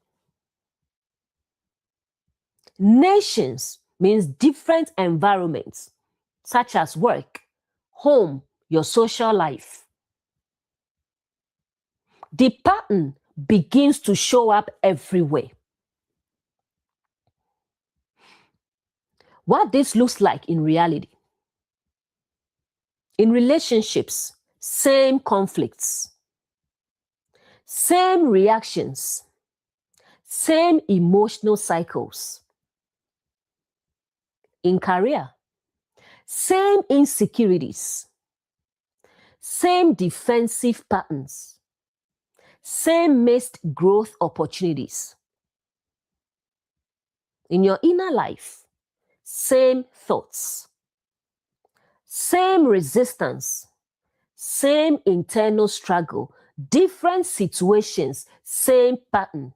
Nations means different environments, such as work, home, your social life. The pattern begins to show up everywhere. What this looks like in reality. In relationships, same conflicts, same reactions, same emotional cycles. In career, same insecurities, same defensive patterns, same missed growth opportunities. In your inner life, same thoughts, same resistance, same internal struggle, different situations, same pattern.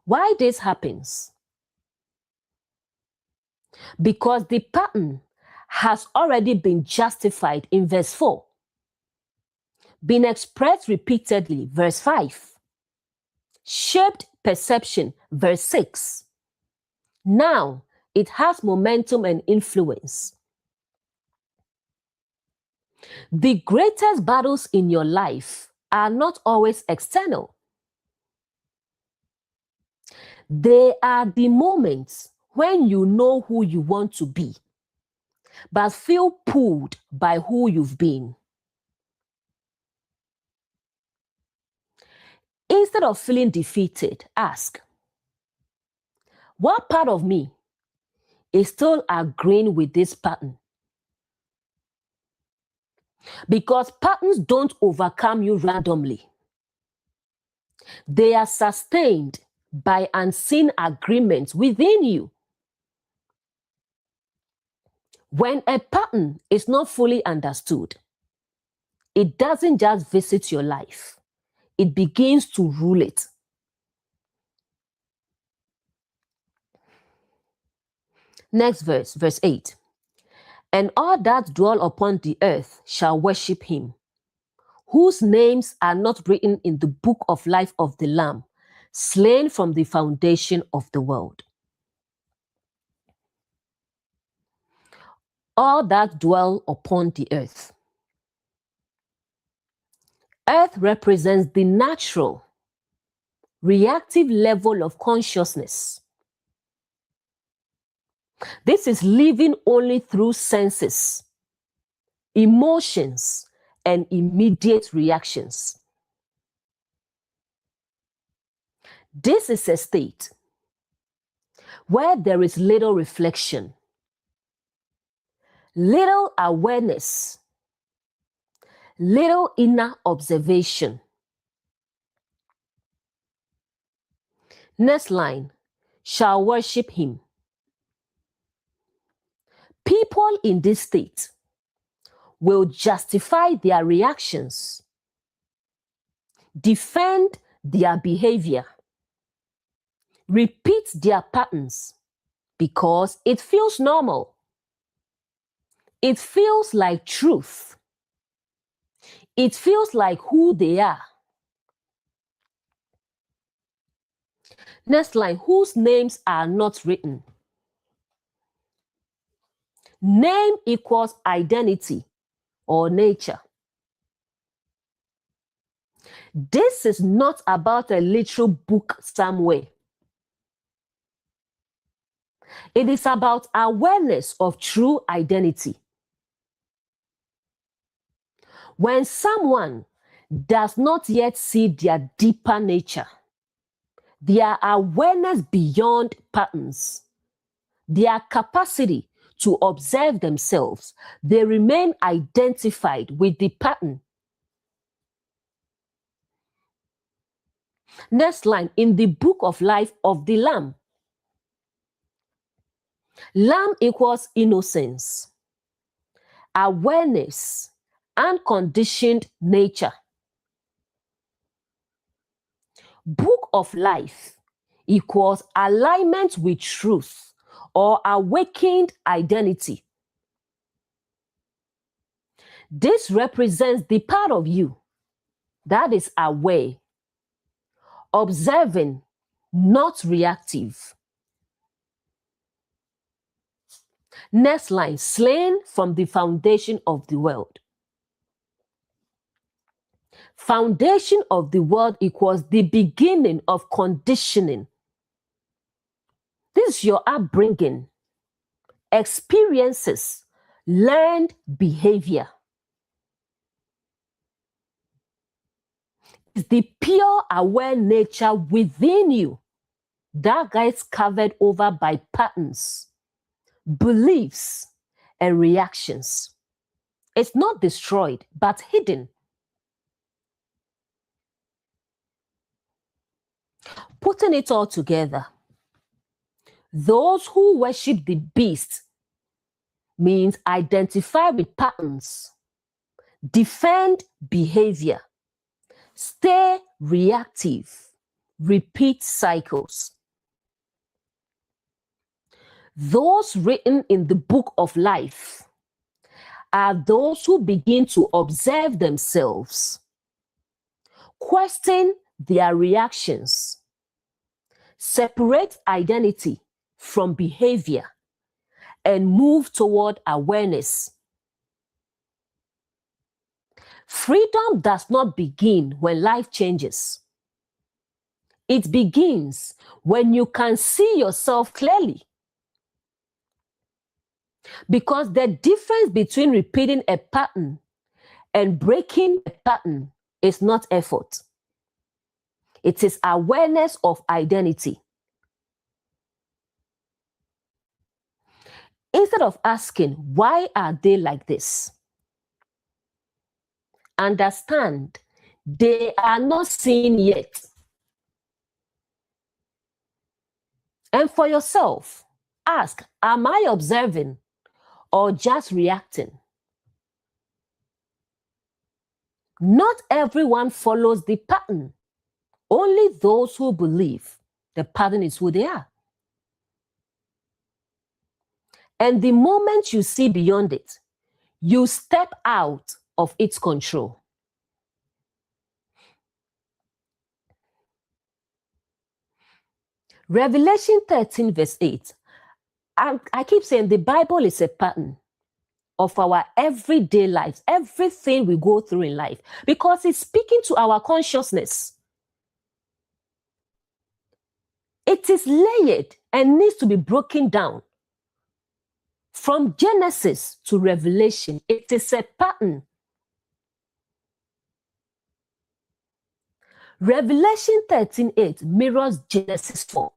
Why this happens? Because the pattern has already been justified in verse 4, been expressed repeatedly, verse 5, shaped perception, verse 6. Now it has momentum and influence. The greatest battles in your life are not always external. They are the moments when you know who you want to be, but feel pulled by who you've been. Instead of feeling defeated, ask, what part of me is still agreeing with this pattern? Because patterns don't overcome you randomly. They are sustained by unseen agreements within you. When a pattern is not fully understood, it doesn't just visit your life, it begins to rule it. Next verse, verse 8. And all that dwell upon the earth shall worship him, whose names are not written in the book of life of the Lamb, slain from the foundation of the world. All that dwell upon the earth. Earth represents the natural, reactive level of consciousness. This is living only through senses, emotions, and immediate reactions. This is a state where there is little reflection, little awareness, little inner observation. Next line, shall worship him. People in this state will justify their reactions, defend their behavior, repeat their patterns because it feels normal. It feels like truth. It feels like who they are. Next line, whose names are not written. Name equals identity or nature. This is not about a literal book somewhere. It is about awareness of true identity. When someone does not yet see their deeper nature, their awareness beyond patterns, their capacity to observe themselves, they remain identified with the pattern. Next line, in the book of life of the Lamb. Lamb equals innocence, awareness, unconditioned nature. Book of life equals alignment with truth or awakened identity. This represents the part of you that is aware, observing, not reactive. Next line, slain from the foundation of the world. Foundation of the world equals the beginning of conditioning. This is your upbringing, experiences, learned behavior. It's the pure aware nature within you that gets covered over by patterns, beliefs, and reactions. It's not destroyed, but hidden. Putting it all together, those who worship the beast means identify with patterns, defend behavior, stay reactive, repeat cycles. Those written in the book of life are those who begin to observe themselves, question their reactions, separate identity from behavior, and move toward awareness. Freedom does not begin when life changes. It begins when you can see yourself clearly. Because the difference between repeating a pattern and breaking a pattern is not effort. It is awareness of identity. Instead of asking, why are they like this? Understand, they are not seen yet. And for yourself, ask, am I observing or just reacting? Not everyone follows the pattern. Only those who believe the pattern is who they are. And the moment you see beyond it, you step out of its control. Revelation 13 verse 8. I keep saying the Bible is a pattern of our everyday lives, everything we go through in life, because it's speaking to our consciousness. It is layered and needs to be broken down. From Genesis to Revelation, it is a pattern. Revelation 13:8 mirrors Genesis 4.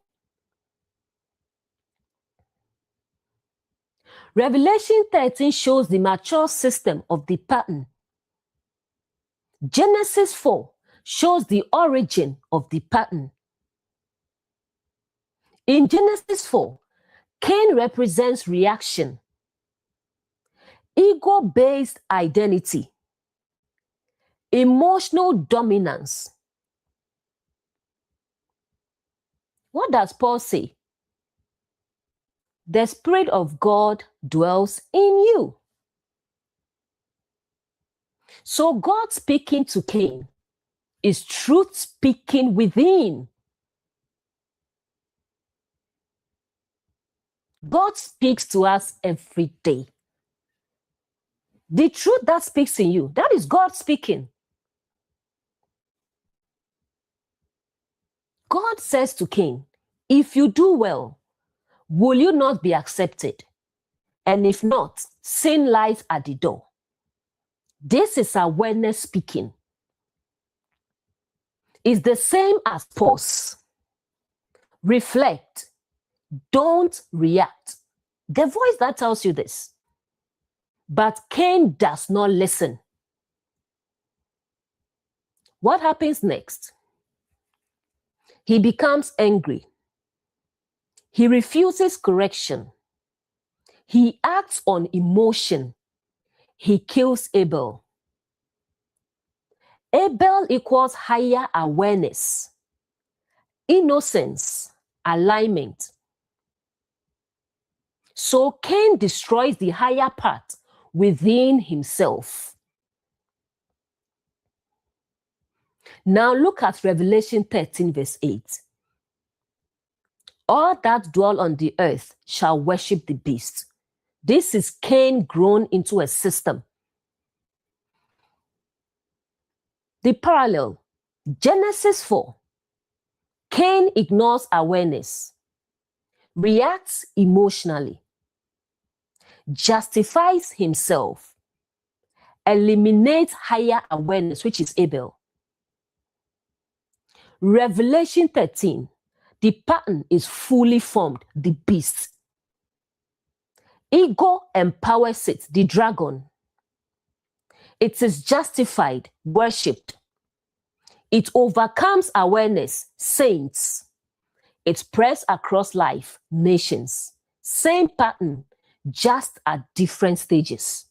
Revelation 13 shows the mature system of the pattern. Genesis 4 shows the origin of the pattern. In Genesis 4, Cain represents reaction, ego-based identity, emotional dominance. What does Paul say? The Spirit of God dwells in you. So God speaking to Cain is truth speaking within. God speaks to us every day. The truth that speaks in you, that is God speaking. God says to Cain, if you do well, will you not be accepted? And if not, sin lies at the door. This is awareness speaking. It's the same as pause. Reflect. Don't react. The voice that tells you this. But Cain does not listen. What happens next? He becomes angry. He refuses correction. He acts on emotion. He kills Abel. Abel equals higher awareness, innocence, alignment. So Cain destroys the higher part within himself. Now look at Revelation 13 verse 8. All that dwell on the earth shall worship the beast. This is Cain grown into a system. The parallel, Genesis 4. Cain ignores awareness, reacts emotionally, justifies himself, eliminates higher awareness, which is Abel. Revelation 13, the pattern is fully formed, the beast. Ego empowers it, the dragon. It is justified, worshipped. It overcomes awareness, saints. It spreads across life, nations. Same pattern, just at different stages.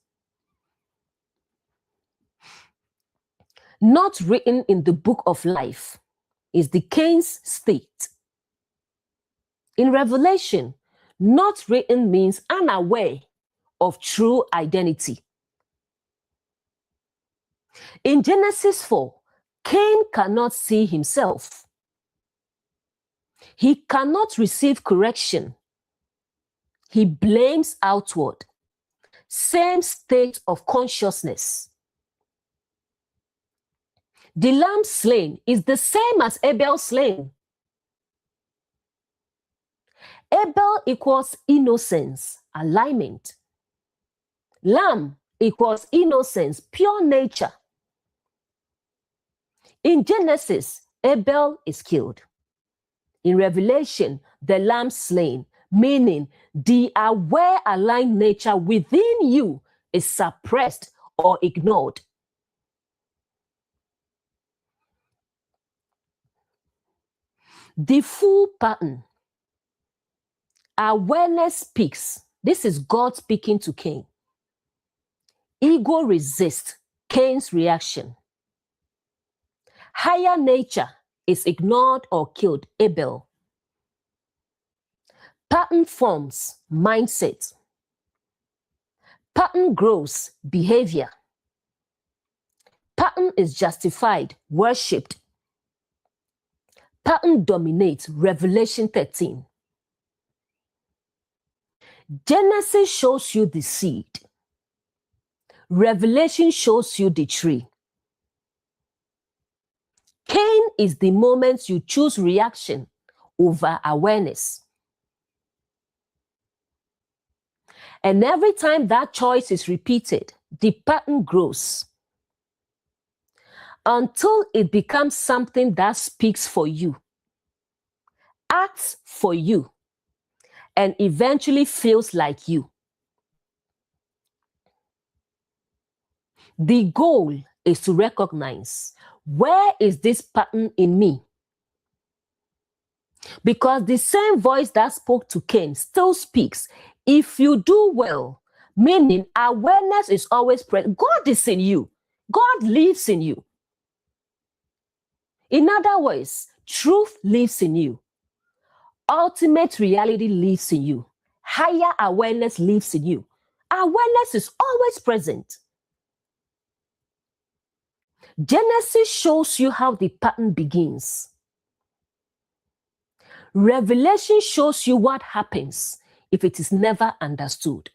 Not written in the book of life is the Cain's state. In Revelation, not written means unaware of true identity. In Genesis 4, Cain cannot see himself. He cannot receive correction. He blames outward. Same state of consciousness. The lamb slain is the same as Abel slain. Abel equals innocence, alignment. Lamb equals innocence, pure nature. In Genesis, Abel is killed. In Revelation, the lamb slain, meaning the aware aligned nature within you is suppressed or ignored. The full pattern. Awareness speaks. This is God speaking to Cain. Ego resists Cain's reaction. Higher nature is ignored or killed, Abel. Pattern forms, mindset. Pattern grows, behavior. Pattern is justified, worshipped. Pattern dominates, Revelation 13. Genesis shows you the seed. Revelation shows you the tree. Cain is the moment you choose reaction over awareness. And every time that choice is repeated, the pattern grows until it becomes something that speaks for you, acts for you, and eventually feels like you. The goal is to recognize, where is this pattern in me? Because the same voice that spoke to Cain still speaks. If you do well, meaning awareness is always present. God is in you. God lives in you. In other words, truth lives in you. Ultimate reality lives in you. Higher awareness lives in you. Awareness is always present. Genesis shows you how the pattern begins. Revelation shows you what happens if it is never understood.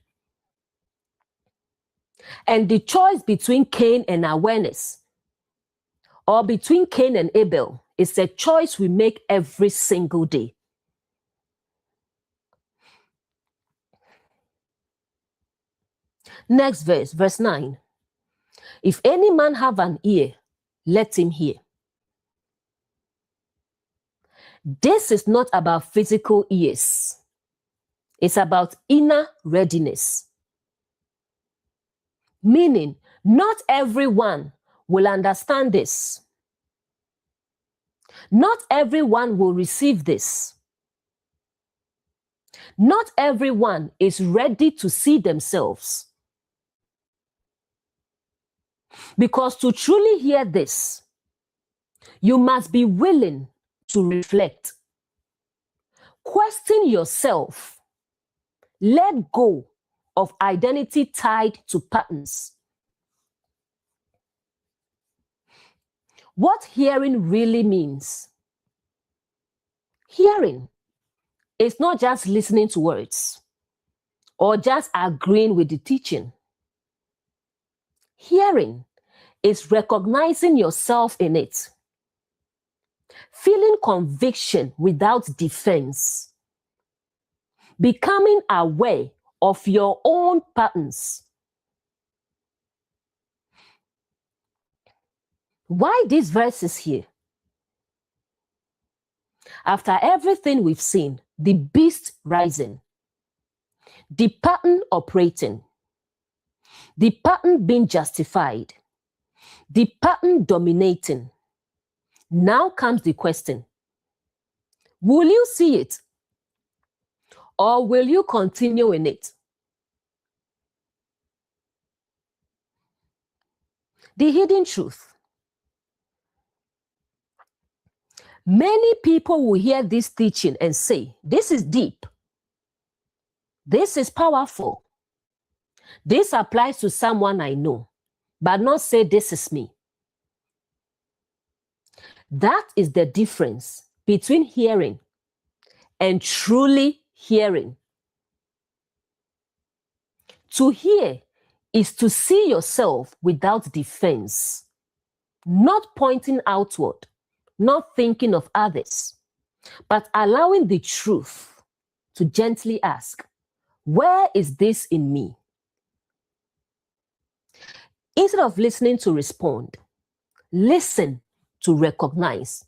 And the choice between Cain and awareness, or between Cain and Abel, is a choice we make every single day. Next verse, verse 9. If any man have an ear, let him hear. This is not about physical ears. It's about inner readiness. Meaning, not everyone will understand this. Not everyone will receive this. Not everyone is ready to see themselves. Because to truly hear this, you must be willing to reflect. Question yourself. Let go of identity tied to patterns. What hearing really means. Hearing is not just listening to words or just agreeing with the teaching. Hearing is recognizing yourself in it, feeling conviction without defense, becoming aware of your own patterns. Why these verses here? After everything we've seen, the beast rising, the pattern operating, the pattern being justified, the pattern dominating, now comes the question: will you see it? Or will you continue in it? The hidden truth. Many people will hear this teaching and say, this is deep. This is powerful. This applies to someone I know, but not say this is me. That is the difference between hearing and truly hearing. To hear is to see yourself without defense, not pointing outward, not thinking of others, but allowing the truth to gently ask, where is this in me? Instead of listening to respond, listen to recognize.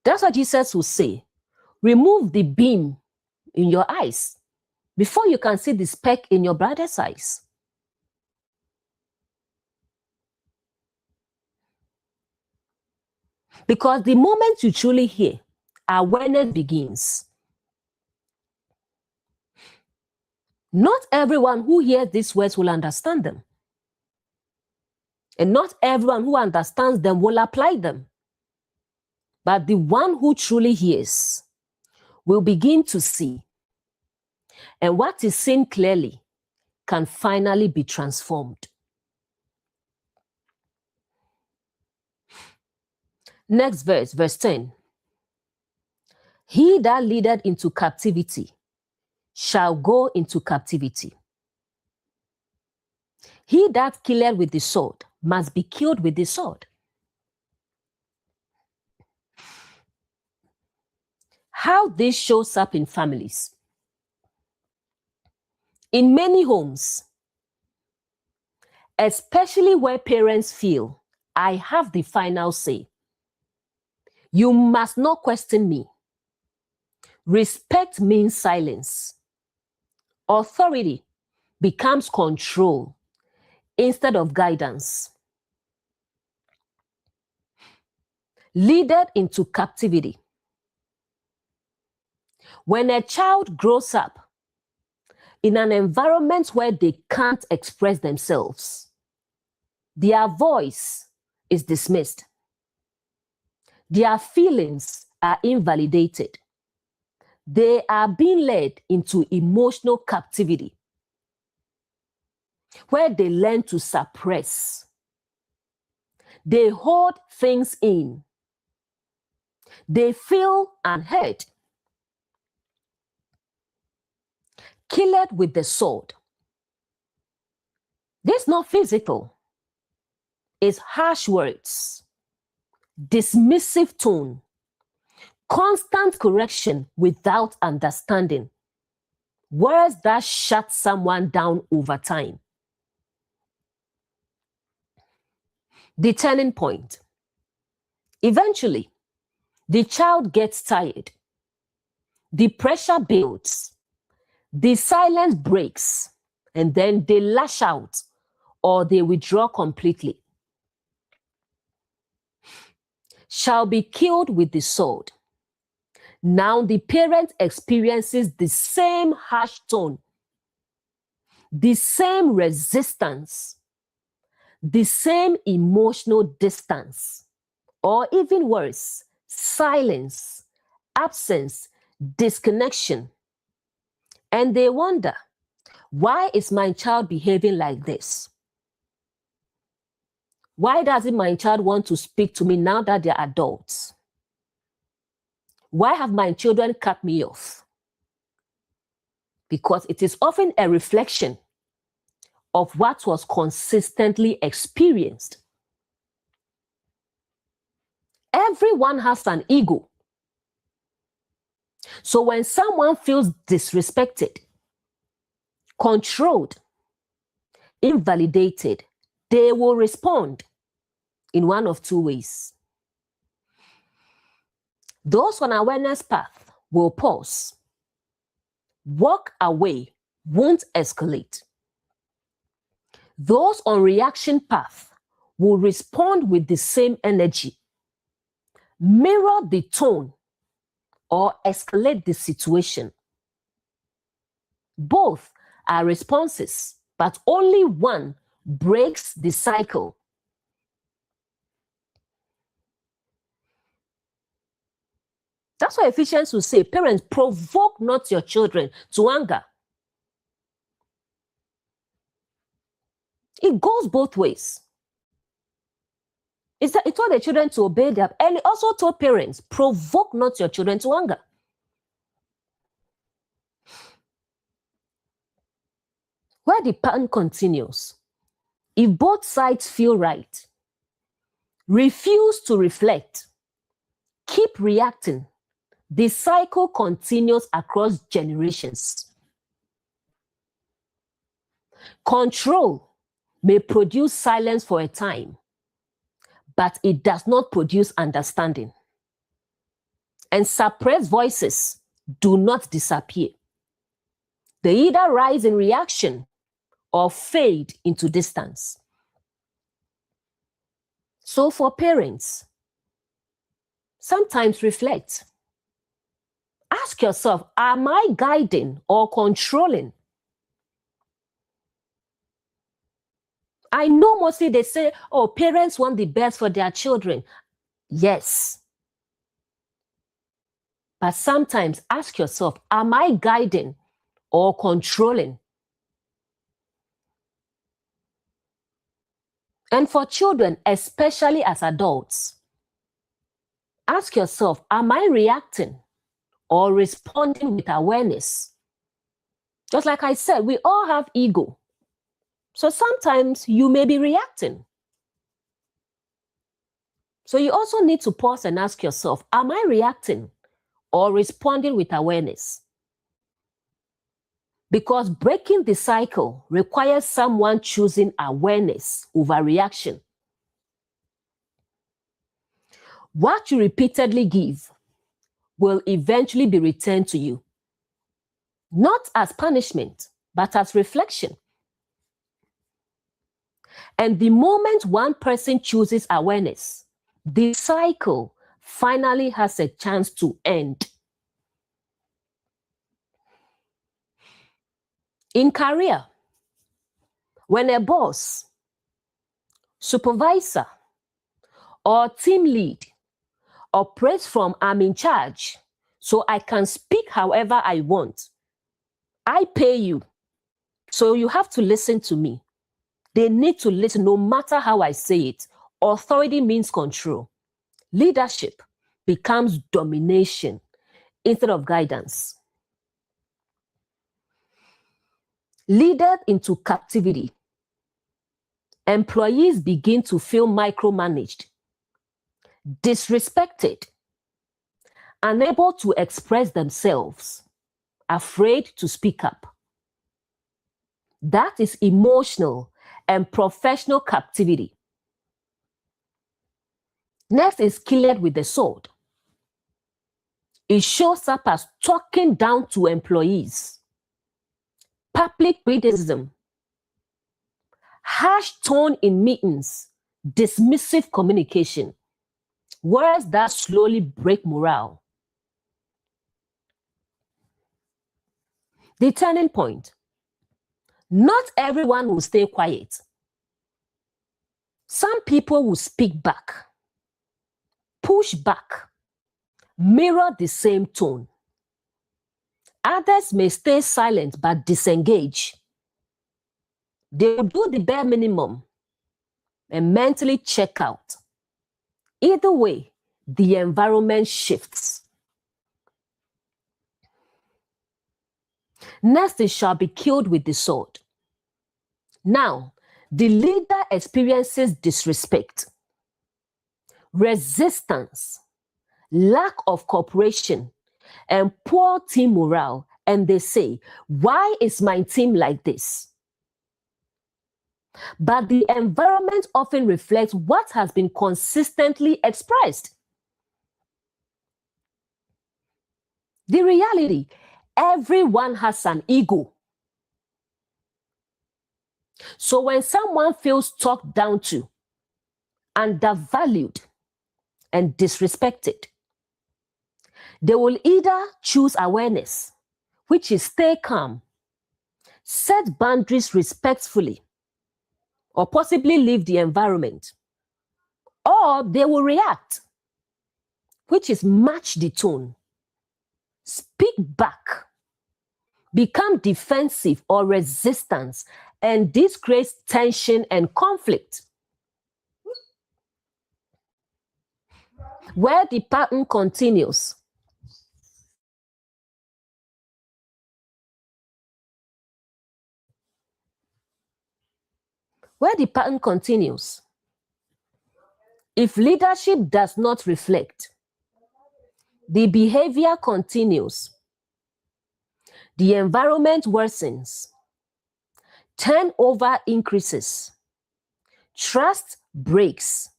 That's what Jesus will say. Remove the beam in your eyes before you can see the speck in your brother's eyes. Because the moment you truly hear, awareness begins. Not everyone who hears these words will understand them. And not everyone who understands them will apply them. But the one who truly hears will begin to see. And what is seen clearly can finally be transformed. Next verse, verse 10. He that leadeth into captivity shall go into captivity. He that killeth with the sword must be killed with the sword. How this shows up in families. In many homes, especially where parents feel, I have the final say. You must not question me. Respect means silence. Authority becomes control instead of guidance. Leaded into captivity. When a child grows up in an environment where they can't express themselves, their voice is dismissed. Their feelings are invalidated. They are being led into emotional captivity, where they learn to suppress. They hold things in. They feel unheard. Killed with the sword. This is not physical. It's harsh words, dismissive tone, constant correction without understanding. Words that shut someone down over time. The turning point. Eventually, the child gets tired. The pressure builds. The silence breaks, and then they lash out or they withdraw completely. Shall be killed with the sword. Now the parent experiences the same harsh tone, the same resistance, the same emotional distance, or even worse, silence, absence, disconnection. And they wonder, why is my child behaving like this? Why doesn't my child want to speak to me now that they're adults? Why have my children cut me off? Because it is often a reflection of what was consistently experienced. Everyone has an ego. So when someone feels disrespected, controlled, invalidated, they will respond in one of two ways. Those on awareness path will pause. Walk away won't escalate. Those on reaction path will respond with the same energy, mirror the tone, or escalate the situation. Both are responses, but only one breaks the cycle. That's why Ephesians will say, parents, provoke not your children to anger. It goes both ways. It told the children to obey them, and it also told parents, provoke not your children to anger. Where the pattern continues, if both sides feel right, refuse to reflect, keep reacting, The cycle continues across generations. Control may produce silence for a time, but it does not produce understanding. And suppressed voices do not disappear. They either rise in reaction or fade into distance. So for parents, sometimes reflect. Ask yourself, am I guiding or controlling? I know mostly they say, oh, parents want the best for their children. Yes. But sometimes ask yourself, am I guiding or controlling? And for children, especially as adults, ask yourself, am I reacting or responding with awareness? Just like I said, we all have ego. So sometimes you may be reacting. So you also need to pause and ask yourself, am I reacting or responding with awareness? Because breaking the cycle requires someone choosing awareness over reaction. What you repeatedly give will eventually be returned to you, not as punishment, but as reflection. And the moment one person chooses awareness, the cycle finally has a chance to end. In career, when a boss, supervisor, or team lead operates from I'm in charge, so I can speak however I want. I pay you, so you have to listen to me. They need to listen no matter how I say it. Authority means control. Leadership becomes domination instead of guidance. Leaded into captivity, employees begin to feel micromanaged, disrespected, unable to express themselves, afraid to speak up. That is emotional and professional captivity. Next is killed with the sword. It shows up as talking down to employees, public criticism, harsh tone in meetings, dismissive communication, words that slowly break morale. The turning point. Not everyone will stay quiet. Some people will speak back, push back, mirror the same tone. Others may stay silent but disengage. They will do the bare minimum and mentally check out. Either way, the environment shifts. Next, it shall be killed with the sword. Now, the leader experiences disrespect, resistance, lack of cooperation, and poor team morale. And they say, why is my team like this? But the environment often reflects what has been consistently expressed. The reality, everyone has an ego. So when someone feels talked down to, undervalued, and disrespected, they will either choose awareness, which is stay calm, set boundaries respectfully, or possibly leave the environment, or they will react, which is match the tone, speak back, become defensive or resistance, and this creates tension and conflict. Where the pattern continues. Where the pattern continues. If leadership does not reflect, The behavior continues. The environment worsens. Turnover increases. Trust breaks.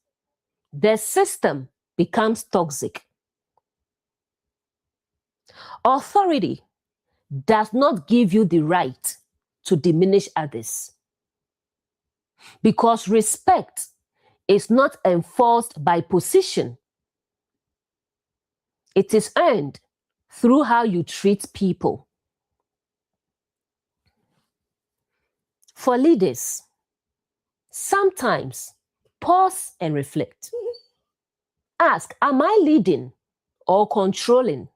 The system becomes toxic. Authority does not give you the right to diminish others, because respect is not enforced by position. It is earned through how you treat people. For leaders, sometimes pause and reflect. Ask, am I leading or controlling?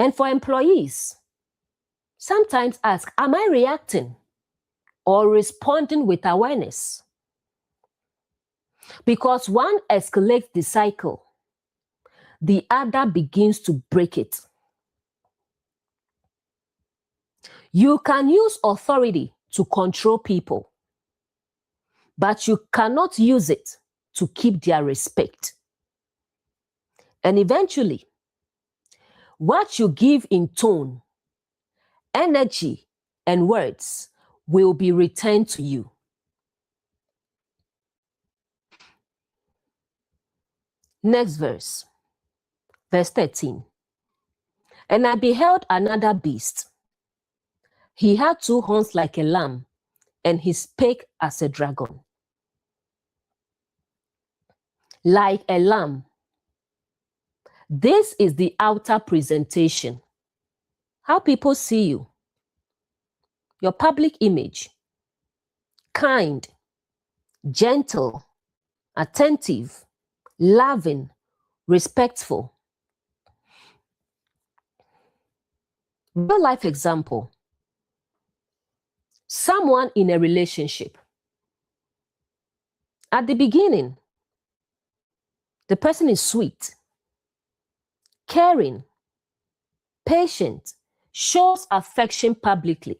And for employees, sometimes ask, am I reacting or responding with awareness? Because one escalates the cycle, the other begins to break it. You can use authority to control people, but you cannot use it to keep their respect. And eventually, what you give in tone, energy, and words will be returned to you. Next verse, verse 13. And I beheld another beast. He had 2 horns like a lamb, and he spake as a dragon. Like a lamb. This is the outer presentation. How people see you. Your public image. Kind, gentle, attentive, loving, respectful. Real life example. Someone in a relationship. At the beginning, the person is sweet, caring, patient, shows affection publicly.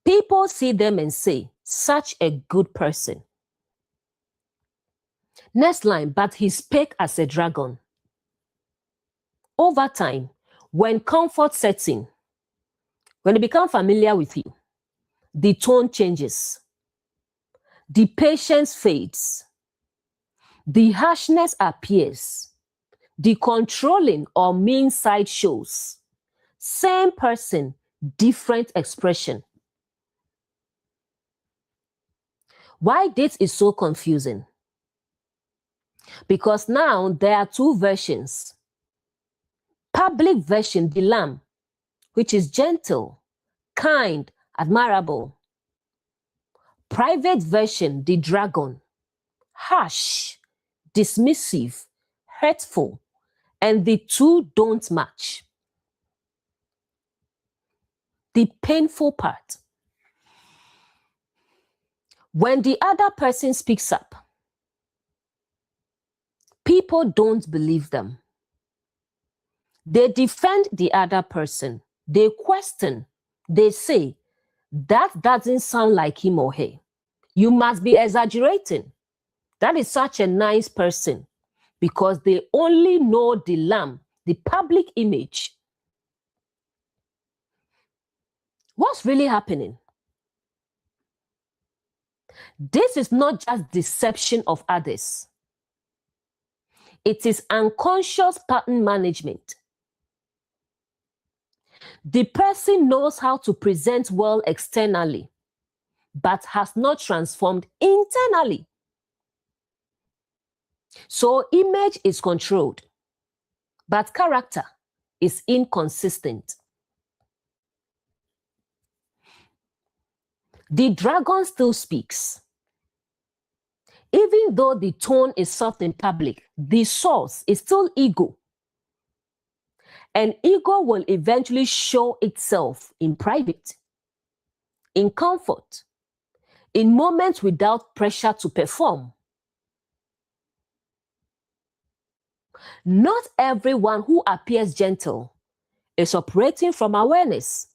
People see them and say, such a good person. Next line, but he spake as a dragon. Over time, when comfort sets in, when they become familiar with you, the tone changes. The patience fades. The harshness appears. The controlling or mean side shows. Same person, different expression. Why this is so confusing? Because now there are 2 versions. Public version, the lamb, which is gentle, kind, admirable. Private version, the dragon, harsh, dismissive, hurtful, and the 2 don't match. The painful part. When the other person speaks up, people don't believe them. They defend the other person. They question. They say, that doesn't sound like him or her. You must be exaggerating. That is such a nice person, because they only know the lamb, the public image. What's really happening? This is not just deception of others. It is unconscious pattern management. The person knows how to present well externally, but has not transformed internally. So image is controlled, but character is inconsistent. The dragon still speaks. Even though the tone is soft in public, the source is still ego. And ego will eventually show itself in private, in comfort, in moments without pressure to perform. Not everyone who appears gentle is operating from awareness,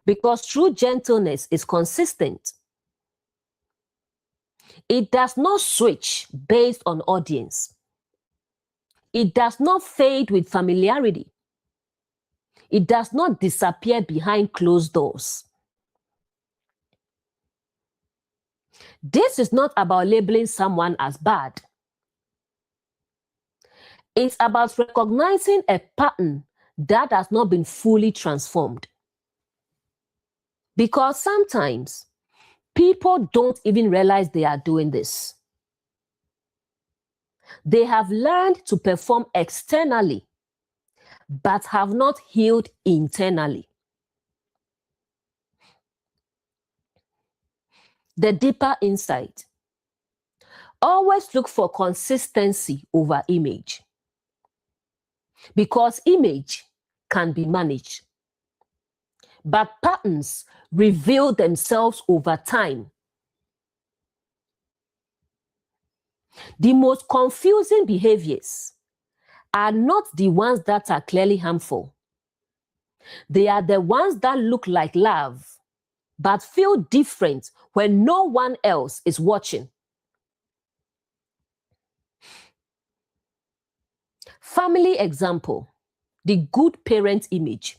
because true gentleness is consistent. It does not switch based on audience. It does not fade with familiarity. It does not disappear behind closed doors. This is not about labeling someone as bad. It's about recognizing a pattern that has not been fully transformed. Because sometimes people don't even realize they are doing this. They have learned to perform externally, but have not healed internally. The deeper insight. Always look for consistency over image. Because image can be managed, but patterns reveal themselves over time. The most confusing behaviors are not the ones that are clearly harmful. They are the ones that look like love, but feel different when no one else is watching. Family example, the good parent image.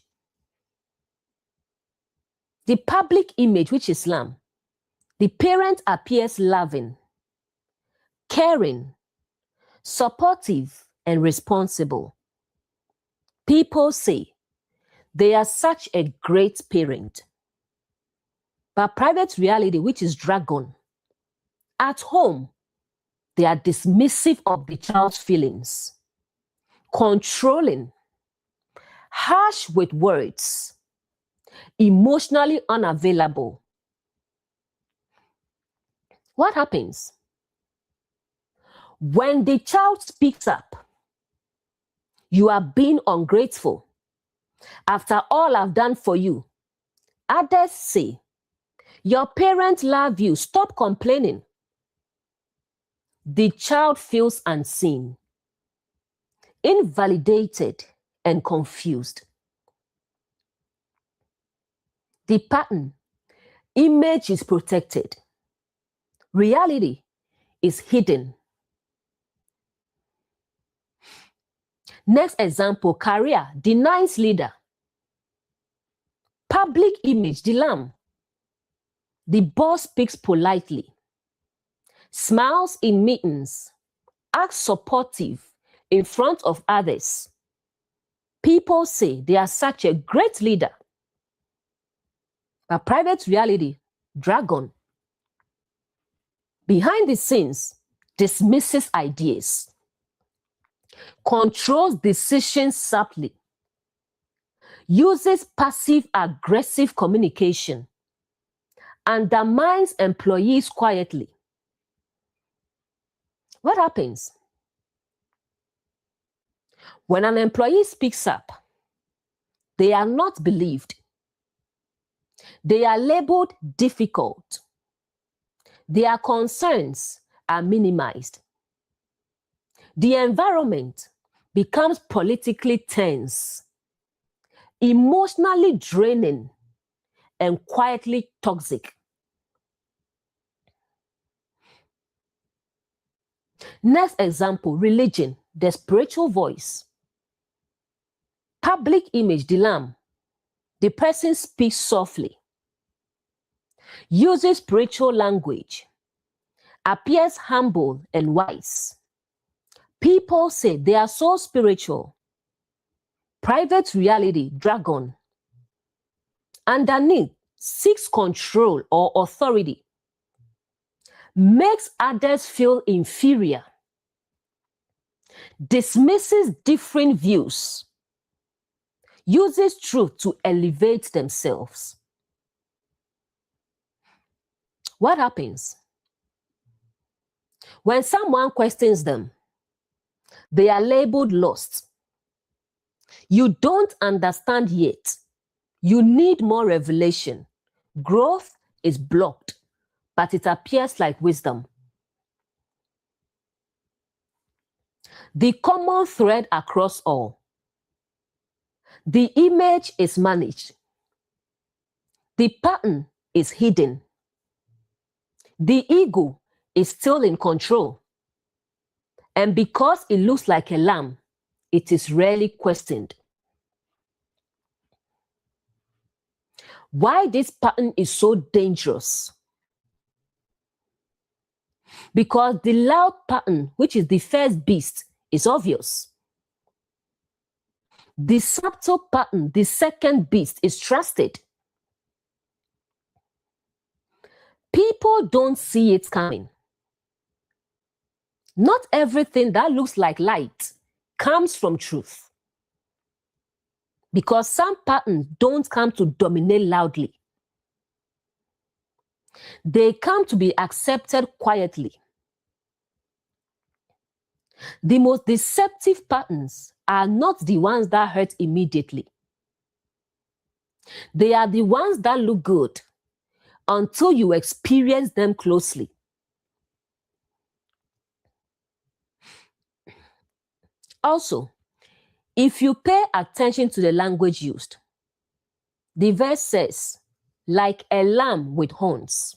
The public image, which is Islam, the parent appears loving, caring, supportive, and responsible. People say they are such a great parent. But private reality, which is dragon, at home, they are dismissive of the child's feelings, controlling, harsh with words, emotionally unavailable. What happens? When the child speaks up, you are being ungrateful. After all I've done for you, others say, your parents love you, stop complaining. The child feels unseen, invalidated, and confused. The pattern, image is protected. Reality is hidden. Next example, career, the nice leader. Public image, the lamb. The boss speaks politely, smiles in meetings, acts supportive in front of others. People say they are such a great leader. But private reality, dragon. Behind the scenes, dismisses ideas, controls decisions subtly, uses passive-aggressive communication, undermines employees quietly. What happens? When an employee speaks up, they are not believed. They are labeled difficult. Their concerns are minimized. The environment becomes politically tense, emotionally draining, and quietly toxic. Next example, religion, the spiritual voice. Public image, the lamb. The person speaks softly, uses spiritual language, appears humble and wise. People say they are so spiritual. Private reality, dragon. Underneath, seeks control or authority, makes others feel inferior, dismisses different views, uses truth to elevate themselves. What happens? When someone questions them, they are labeled lost. You don't understand yet. You need more revelation. Growth is blocked, but it appears like wisdom. The common thread across all. The image is managed. The pattern is hidden. The ego is still in control. And because it looks like a lamb, it is rarely questioned. Why this pattern is so dangerous? Because the loud pattern, which is the first beast, is obvious. The subtle pattern, the second beast, is trusted. People don't see it coming. Not everything that looks like light comes from truth. Because some patterns don't come to dominate loudly. They come to be accepted quietly. The most deceptive patterns are not the ones that hurt immediately. They are the ones that look good until you experience them closely. Also, if you pay attention to the language used, the verse says, like a lamb with horns.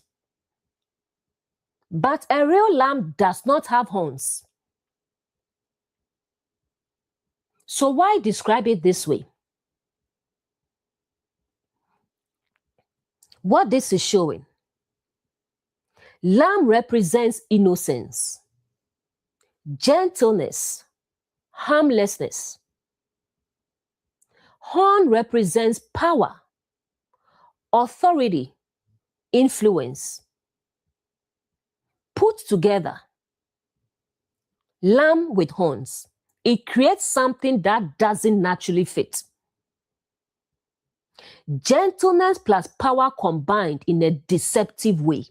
But a real lamb does not have horns. So why describe it this way? What this is showing, lamb represents innocence, gentleness, harmlessness. Horn represents power, authority, influence. Put together, lamb with horns, it creates something that doesn't naturally fit. Gentleness plus power combined in a deceptive way.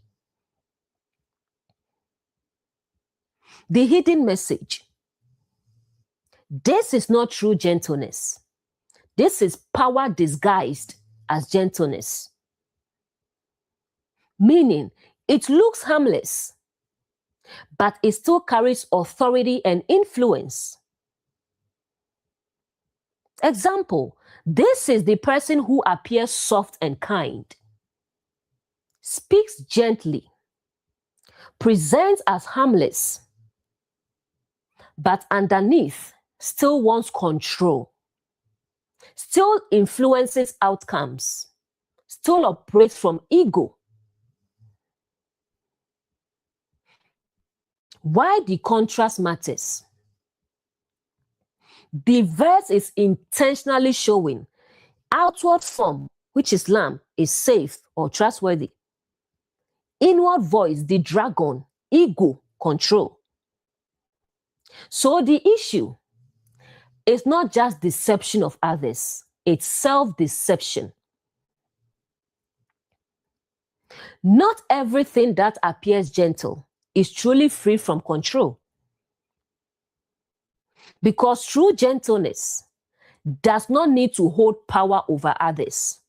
The hidden message. This is not true gentleness. This is power disguised as gentleness. Meaning, it looks harmless, but it still carries authority and influence. Example, this is the person who appears soft and kind, speaks gently, presents as harmless, but underneath still wants control, still influences outcomes, still operates from ego. Why the contrast matters? The verse is intentionally showing outward form, which is lamb, is safe or trustworthy. Inward voice, the dragon, ego, control. So the issue is not just deception of others, it's self-deception. Not everything that appears gentle is truly free from control. Because true gentleness does not need to hold power over others.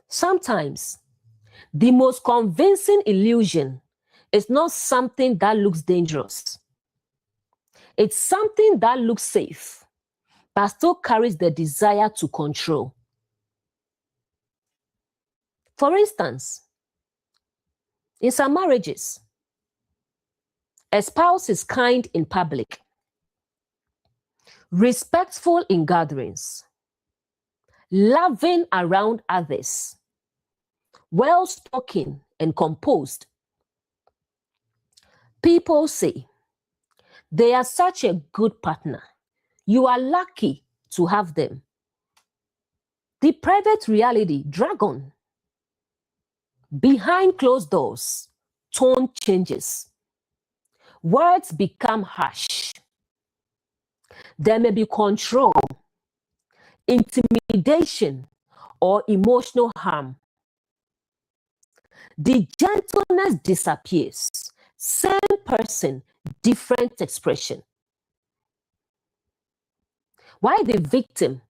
Sometimes, the most convincing illusion is not something that looks dangerous. It's something that looks safe, but still carries the desire to control. For instance, in some marriages, a spouse is kind in public, respectful in gatherings, loving around others, well-spoken and composed. People say, they are such a good partner. You are lucky to have them. The private reality, dragon. Behind closed doors, tone changes. Words become harsh. There may be control, intimidation, or emotional harm. The gentleness disappears. Same person, different expression. Why the victim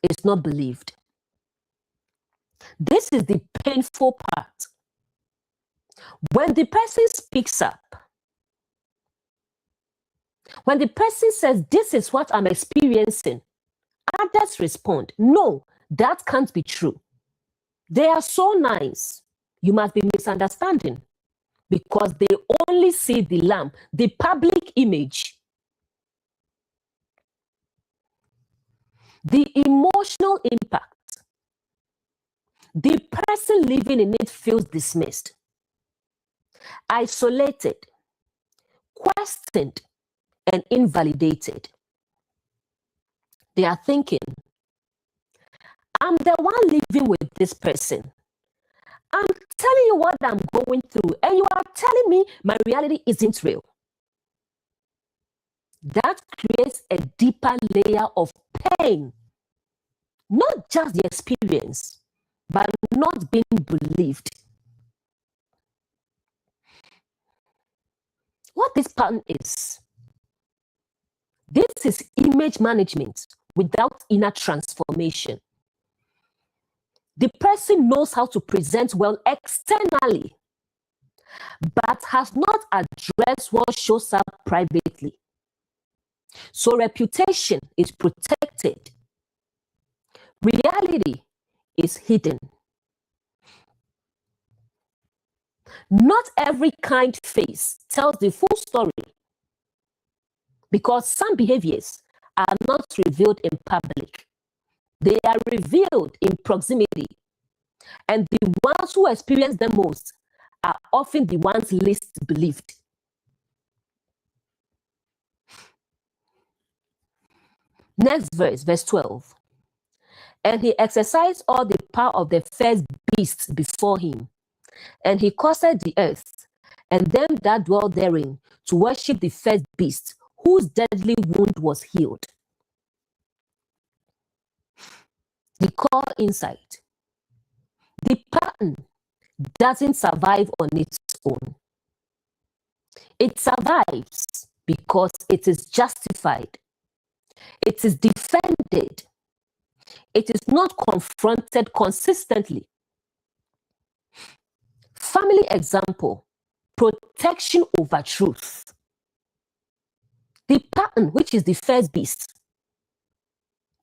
is not believed? This is the painful part. When the person speaks up, when the person says, this is what I'm experiencing, others respond, no, that can't be true. They are so nice. You must be misunderstanding. because they only see the lamb, the public image. The emotional impact. The person living in it feels dismissed, isolated, questioned, and invalidated. They are thinking, I'm the one living with this person. I'm telling you what I'm going through, and you are telling me my reality isn't real. That creates a deeper layer of pain. Not just the experience, but not being believed. What this pattern is, this is image management without inner transformation. The person knows how to present well externally, but has not addressed what shows up privately. So reputation is protected. Reality is hidden. Not every kind face tells the full story, because some behaviors are not revealed in public. They are revealed in proximity. And the ones who experience them most are often the ones least believed. Next verse, verse 12. And he exercised all the power of the first beast before him, and he caused the earth and them that dwell therein to worship the first beast, whose deadly wound was healed. The core insight. The pattern doesn't survive on its own. It survives because it is justified. It is defended. It is not confronted consistently. Family example, protection over truth. The pattern, which is the first beast.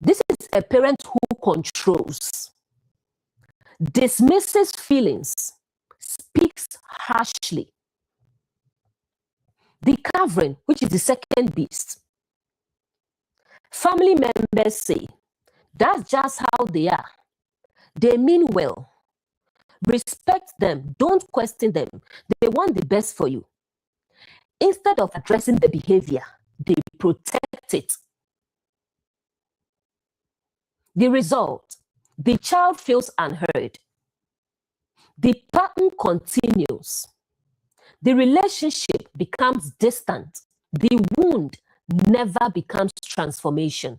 This is a parent who controls, dismisses feelings, speaks harshly. The covering, which is the second beast. Family members say, that's just how they are. They mean well. Respect them. Don't question them. They want the best for you. Instead of addressing the behavior, they protect it. The result, the child feels unheard. The pattern continues. The relationship becomes distant. The wound never becomes transformation.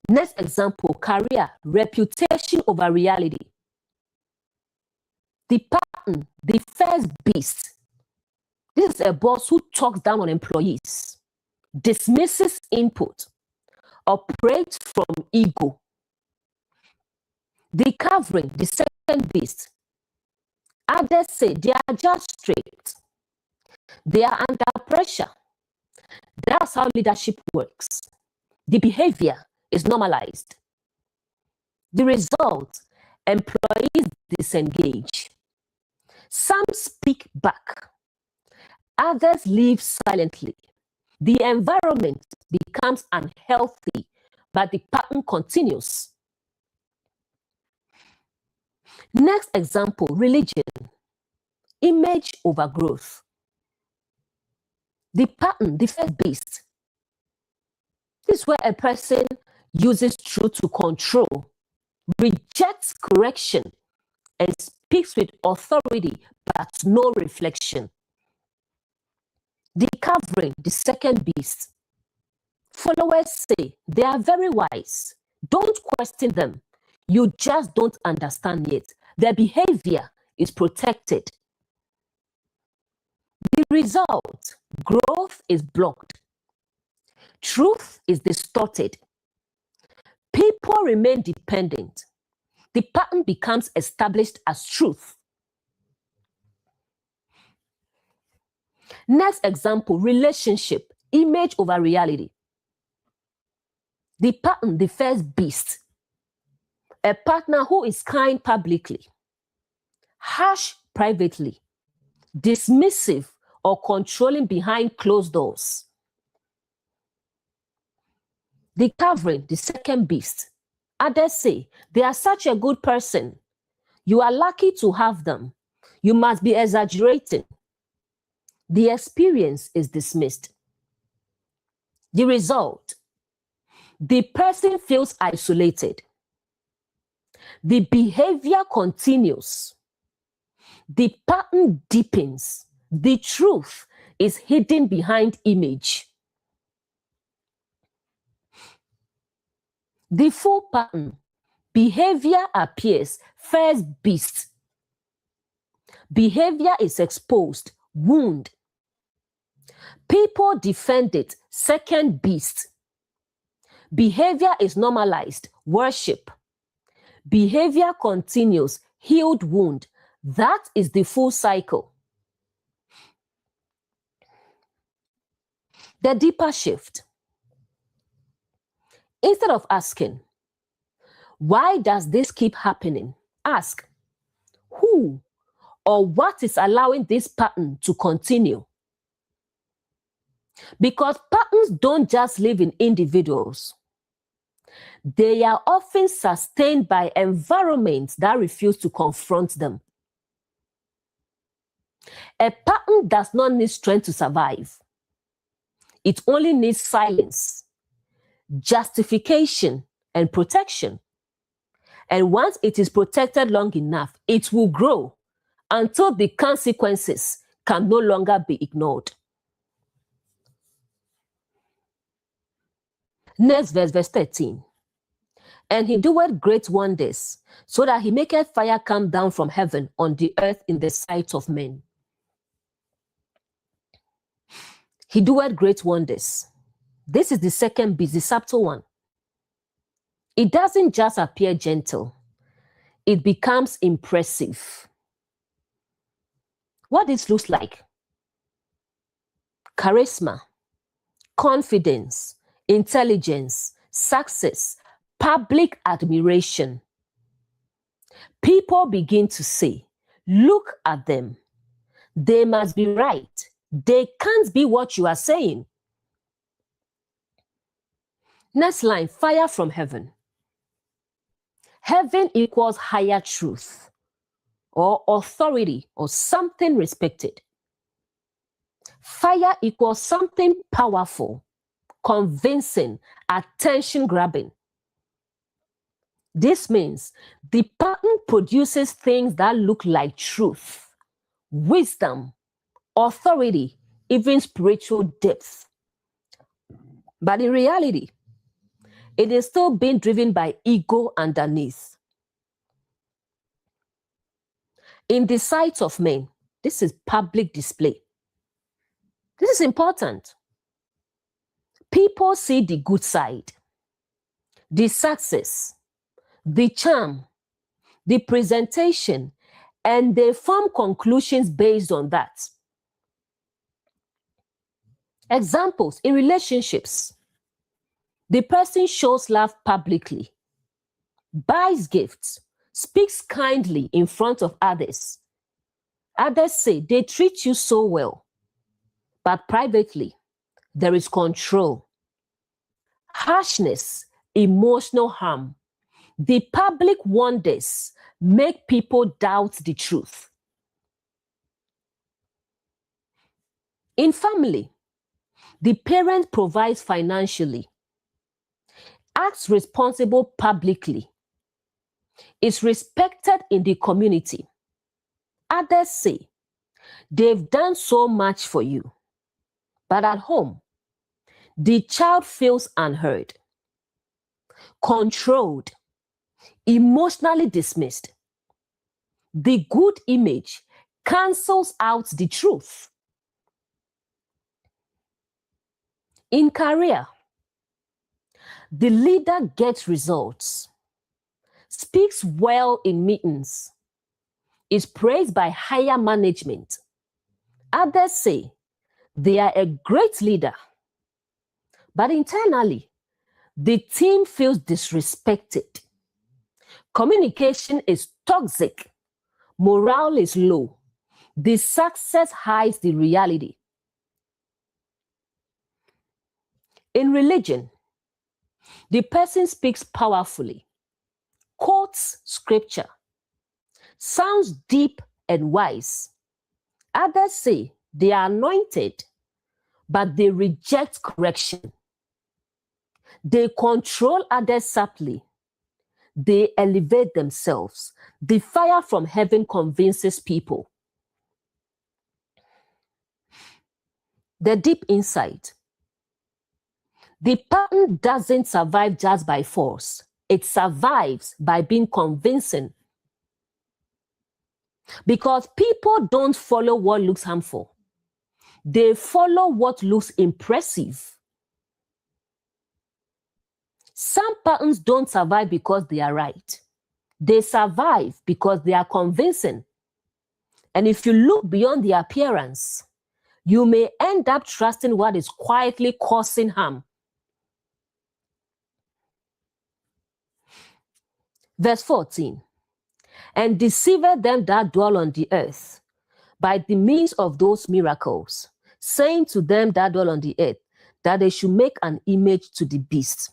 Next example, career, reputation over reality. The pattern, the first beast. This is a boss who talks down on employees, dismisses input, operates from ego. The covering, the second beast. Others say they are just straight. They are under pressure. That's how leadership works. The behavior is normalized. The result, employees disengage. Some speak back. Others leave silently. The environment becomes unhealthy, but the pattern continues. Next example, religion. Image over growth. The pattern, the first beast. This is where a person uses truth to control, rejects correction, and speaks with authority, but no reflection. The covering, the second beast. Followers say they are very wise. Don't question them. You just don't understand yet. Their behavior is protected. The result, growth is blocked. Truth is distorted. People remain dependent. The pattern becomes established as truth. Next example, relationship, image over reality. The pattern, the first beast. A partner who is kind publicly, harsh privately, dismissive or controlling behind closed doors. The covering, the second beast. Others say, they are such a good person. You are lucky to have them. You must be exaggerating. The experience is dismissed. The result, the person feels isolated. The behavior continues. The pattern deepens. The truth is hidden behind image. The full pattern, behavior appears, first beast. Behavior is exposed, wound. People defend it, second beast. Behavior is normalized, worship. Behavior continues, healed wound. That is the full cycle. The deeper shift. Instead of asking, why does this keep happening? Ask, who or what is allowing this pattern to continue? Because patterns don't just live in individuals. They are often sustained by environments that refuse to confront them. A pattern does not need strength to survive. It only needs silence, justification, and protection. And once it is protected long enough, it will grow until the consequences can no longer be ignored. Next verse 13. And he doeth great wonders, so that he maketh fire come down from heaven on the earth in the sight of men. He doeth great wonders. This is the second beast, the subtle one. It doesn't just appear gentle. It becomes impressive. What this looks like? Charisma, confidence, intelligence, success, public admiration. People begin to say, look at them. They must be right. They can't be what you are saying. Next line, fire from heaven. Heaven equals higher truth or authority or something respected. Fire equals something powerful, convincing, attention-grabbing. This means the pattern produces things that look like truth, wisdom, authority, even spiritual depth. But in reality, it is still being driven by ego underneath. In the sight of men, this is public display. This is important. People see the good side, the success, the charm, the presentation, and they form conclusions based on that. Examples in relationships. The person shows love publicly, buys gifts, speaks kindly in front of others. Others say they treat you so well, but privately, there is control, harshness, emotional harm. The public wonders make people doubt the truth. In family, the parent provides financially, acts responsible publicly, is respected in the community. Others say they've done so much for you, but at home, the child feels unheard, controlled, emotionally dismissed. The good image cancels out the truth. In career, the leader gets results, speaks well in meetings, is praised by higher management. Others say they are a great leader, but internally, the team feels disrespected, Communication is toxic. Morale is low. The success hides the reality. In religion, the person speaks powerfully, quotes scripture, sounds deep and wise. Others say they are anointed, but they reject correction. They control others subtly. They elevate themselves. The fire from heaven convinces people. The deep insight. The pattern doesn't survive just by force. It survives by being convincing. Because people don't follow what looks harmful. They follow what looks impressive. Some patterns don't survive because they are right. They survive because they are convincing. And if you look beyond the appearance, you may end up trusting what is quietly causing harm. Verse 14. And deceived them that dwell on the earth by the means of those miracles, saying to them that dwell on the earth that they should make an image to the beast.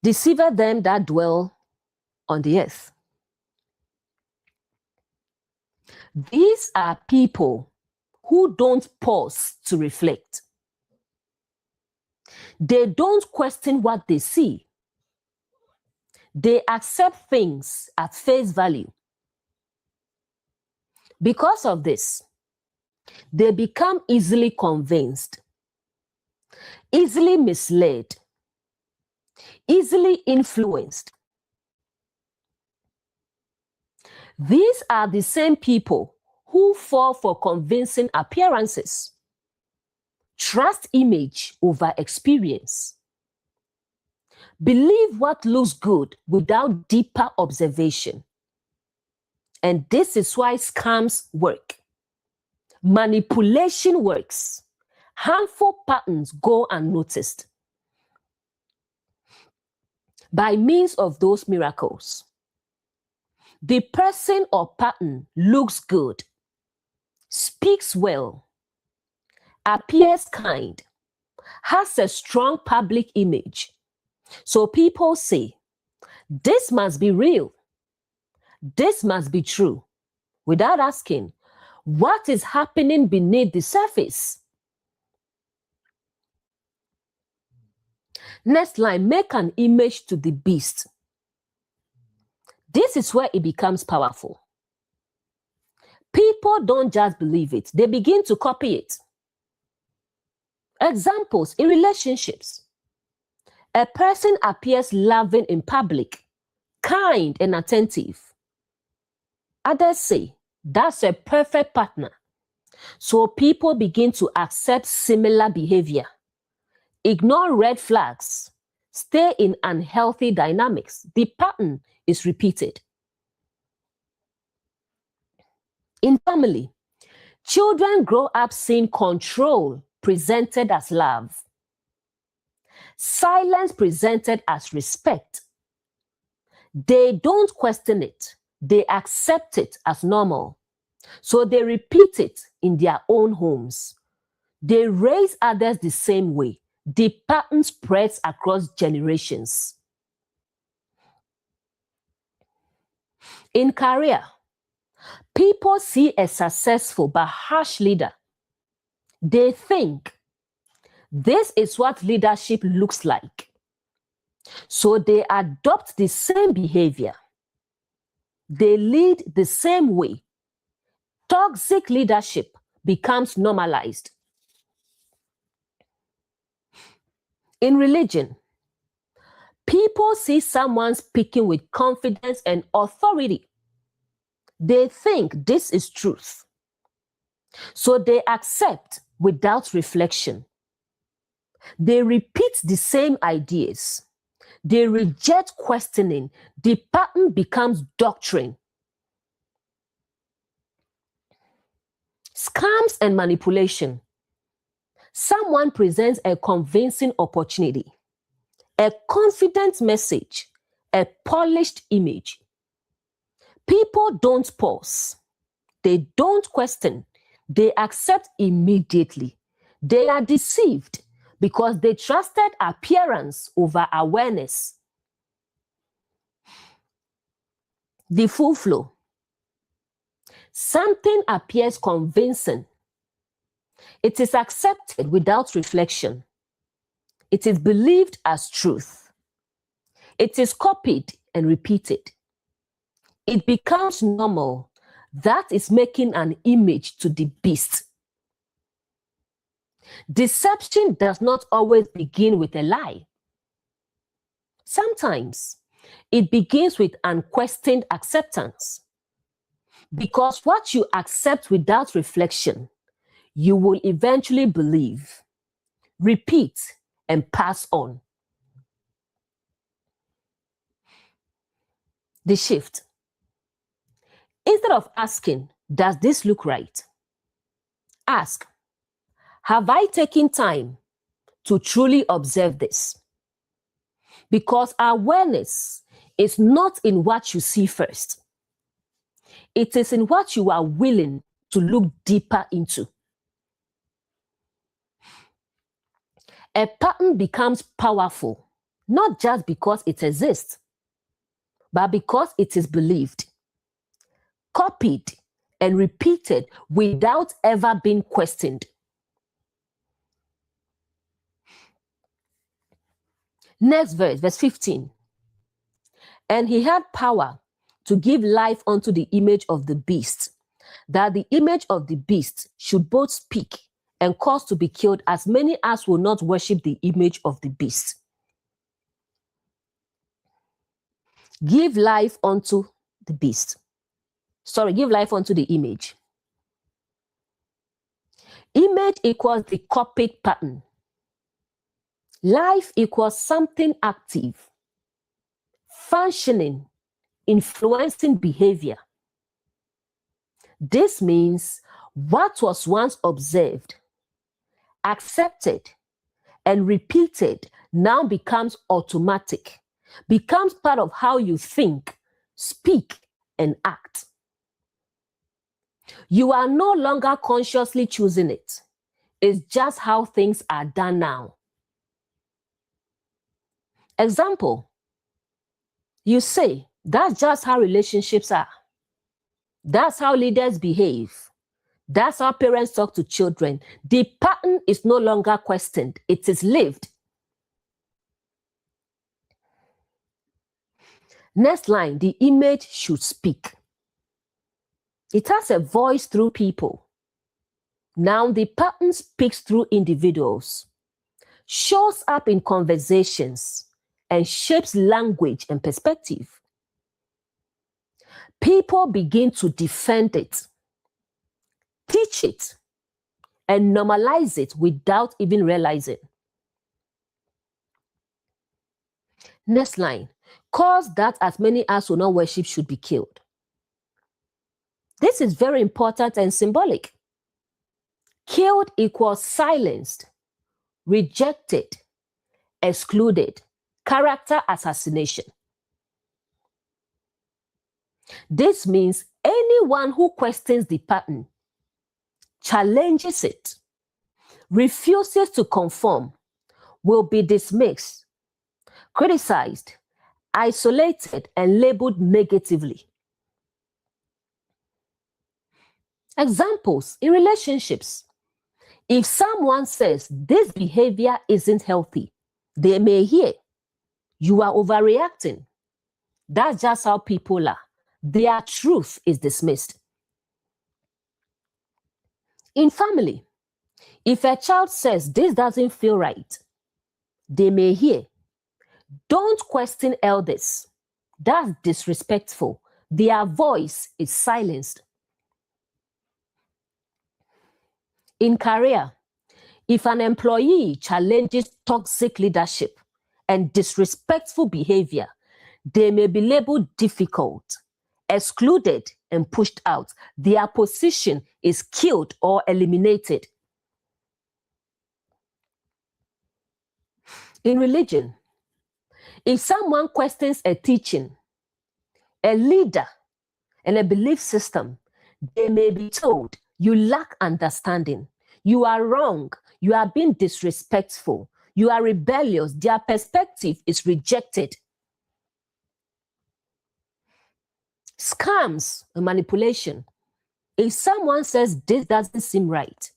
Deceived them that dwell on the earth. These are people who don't pause to reflect. They don't question what they see. They accept things at face value. Because of this, they become easily convinced, easily misled, easily influenced. These are the same people who fall for convincing appearances, trust image over experience, believe what looks good without deeper observation. And this is why scams work. Manipulation works. Harmful patterns go unnoticed. By means of those miracles, the person or pattern looks good, speaks well, appears kind, has a strong public image. So people say, this must be real. This must be true, without asking, what is happening beneath the surface? Next line, make an image to the beast. This is where it becomes powerful. People don't just believe it, they begin to copy it. Examples in relationships. A person appears loving in public, kind and attentive. Others say, that's a perfect partner. So people begin to accept similar behavior, ignore red flags, stay in unhealthy dynamics. The pattern is repeated. In family, children grow up seeing control presented as love, silence presented as respect. They don't question it. They accept it as normal. So they repeat it in their own homes. They raise others the same way. The pattern spreads across generations. In career, people see a successful but harsh leader. They think this is what leadership looks like. So they adopt the same behavior. They lead the same way. Toxic leadership becomes normalized. In religion, people see someone speaking with confidence and authority. They think this is truth. So they accept without reflection. They repeat the same ideas. They reject questioning. The pattern becomes doctrine. Scams and manipulation. Someone presents a convincing opportunity, A confident message, a polished image. People don't pause. They don't question. They accept immediately. They are deceived because they trusted appearance over awareness. The full flow. Something appears convincing. It is accepted without reflection. It is believed as truth. It is copied and repeated. It becomes normal. That is making an image to the beast. Deception does not always begin with a lie. Sometimes it begins with unquestioned acceptance. Because what you accept without reflection, you will eventually believe, repeat, and pass on. The shift. Instead of asking, does this look right? Ask, have I taken time to truly observe this? Because awareness is not in what you see first. It is in what you are willing to look deeper into. A pattern becomes powerful, not just because it exists, but because it is believed, copied, and repeated without ever being questioned. Next verse, verse 15. And he had power to give life unto the image of the beast, that the image of the beast should both speak and cause to be killed as many as will not worship the image of the beast. Give life unto the beast. Give life unto the image. Image equals the copied pattern. Life equals something active, functioning, influencing behavior. This means what was once observed, accepted, and repeated now becomes automatic, becomes part of how you think, speak, and act. You are no longer consciously choosing it. It's just how things are done now. Example, you say, that's just how relationships are. That's how leaders behave. That's how parents talk to children. The pattern is no longer questioned. It is lived. Next line, the image should speak. It has a voice through people. Now the pattern speaks through individuals, shows up in conversations, and shapes language and perspective. People begin to defend it, teach it, and normalize it without even realizing. Next line, cause that as many as will not worship should be killed. This is very important and symbolic. Killed equals silenced, rejected, excluded, character assassination. This means anyone who questions the pattern, challenges it, refuses to conform, will be dismissed, criticized, isolated, and labeled negatively. Examples in relationships. If someone says this behavior isn't healthy, they may hear, you are overreacting. That's just how people are. Their truth is dismissed. In family, if a child says this doesn't feel right, they may hear, don't question elders. That's disrespectful. Their voice is silenced. In career, if an employee challenges toxic leadership and disrespectful behavior, they may be labeled difficult, excluded, and pushed out. Their position is killed or eliminated. In religion, If someone questions a teaching, a leader, and a belief system, they may be told, you lack understanding, you are wrong, you are being disrespectful, you are rebellious, their perspective is rejected. Scams and manipulation. If someone says this doesn't seem right,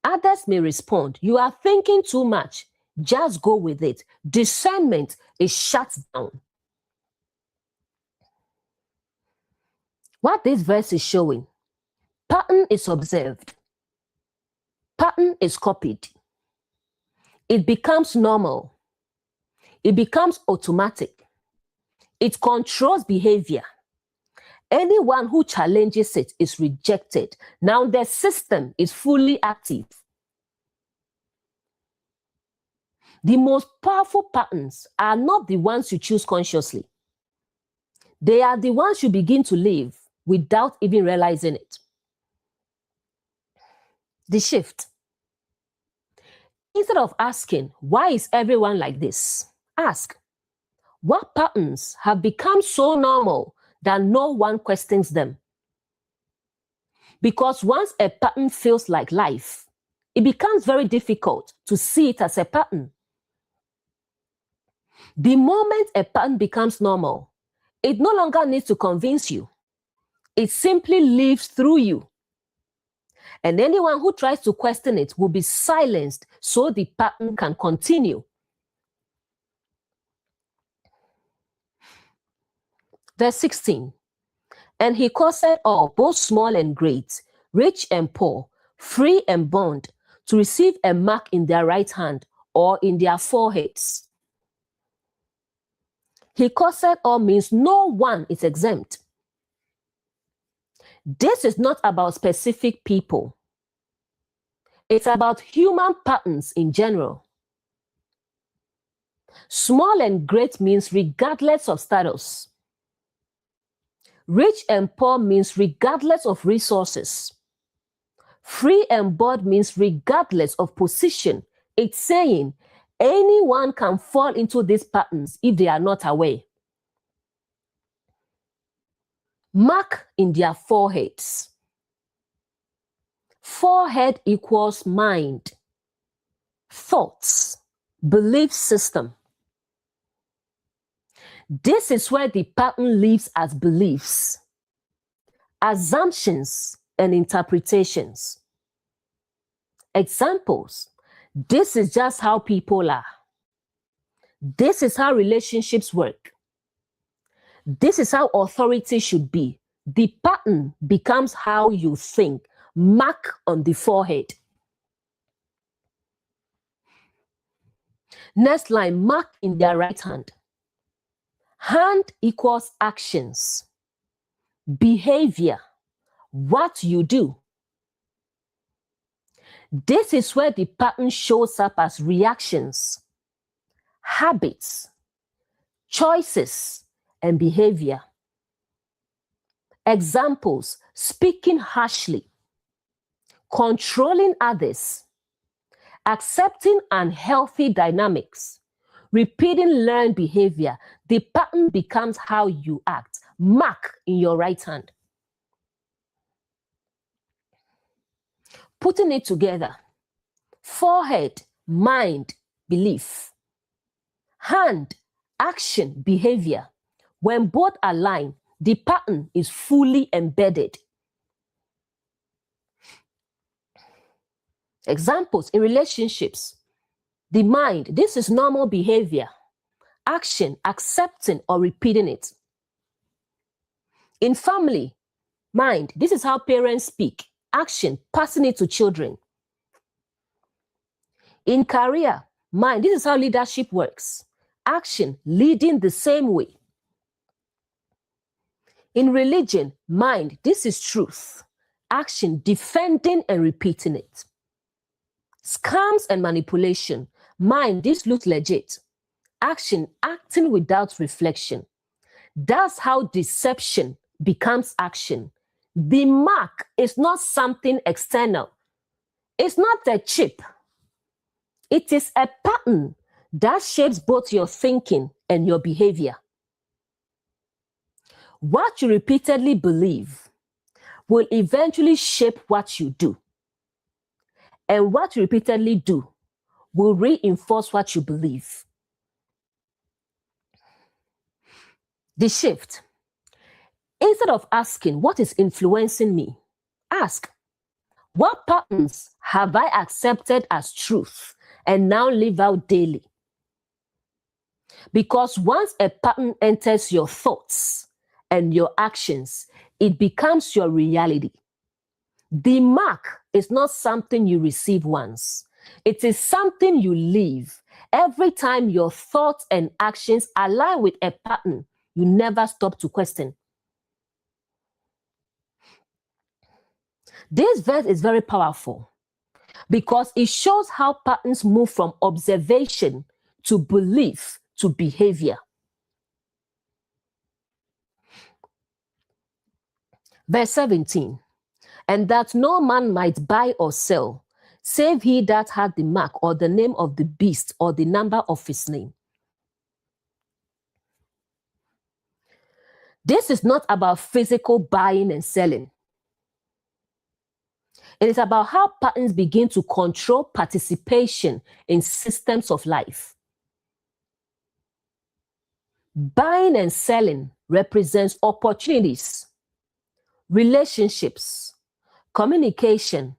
others may respond, you are thinking too much, just go with it. Discernment is shut down. What this verse is showing, pattern is observed, pattern is copied. It becomes normal. It becomes automatic. It controls behavior. Anyone who challenges it is rejected. Now the system is fully active. The most powerful patterns are not the ones you choose consciously. They are the ones you begin to live without even realizing it. The shift. Instead of asking, why is everyone like this? Ask, what patterns have become so normal that no one questions them? Because once a pattern feels like life, it becomes very difficult to see it as a pattern. The moment a pattern becomes normal, it no longer needs to convince you. It simply lives through you. And anyone who tries to question it will be silenced so the pattern can continue. Verse 16. And he caused all, both small and great, rich and poor, free and bond, to receive a mark in their right hand or in their foreheads. He caused all means no one is exempt. This is not about specific people. It's about human patterns in general. Small and great means regardless of status. Rich and poor means regardless of resources. Free and bond means regardless of position. It's saying anyone can fall into these patterns if they are not aware. Mark in their foreheads. Forehead equals mind, thoughts, belief system. This is where the pattern lives as beliefs, assumptions, and interpretations. Examples. This is just how people are. This is how relationships work. This is how authority should be. The pattern becomes how you think. Mark on the forehead. Next line, mark in their right hand. Hand equals actions, behavior, what you do. This is where the pattern shows up as reactions, habits, choices, and behavior. Examples, speaking harshly, controlling others, accepting unhealthy dynamics, repeating learned behavior. The pattern becomes how you act. Mark in your right hand. Putting it together. Forehead, mind, belief. Hand, action, behavior. When both align, the pattern is fully embedded. Examples in relationships. The mind, this is normal behavior. Action, accepting or repeating it. In family, mind, this is how parents speak. Action, passing it to children. In career, mind, this is how leadership works. Action, leading the same way. In religion, mind, this is truth. Action, defending and repeating it. Scams and manipulation. Mind, this looks legit. Action, acting without reflection. That's how deception becomes action. The mark is not something external. It's not a chip. It is a pattern that shapes both your thinking and your behavior. What you repeatedly believe will eventually shape what you do. And what you repeatedly do will reinforce what you believe. The shift. Instead of asking, what is influencing me? Ask, what patterns have I accepted as truth and now live out daily? Because once a pattern enters your thoughts and your actions, it becomes your reality. The mark is not something you receive once. It is something you live. Every time your thoughts and actions align with a pattern, you never stop to question. This verse is very powerful because it shows how patterns move from observation to belief to behavior. Verse 17, and that no man might buy or sell, save he that had the mark or the name of the beast or the number of his name. This is not about physical buying and selling. It is about how patterns begin to control participation in systems of life. Buying and selling represents opportunities, relationships, communication,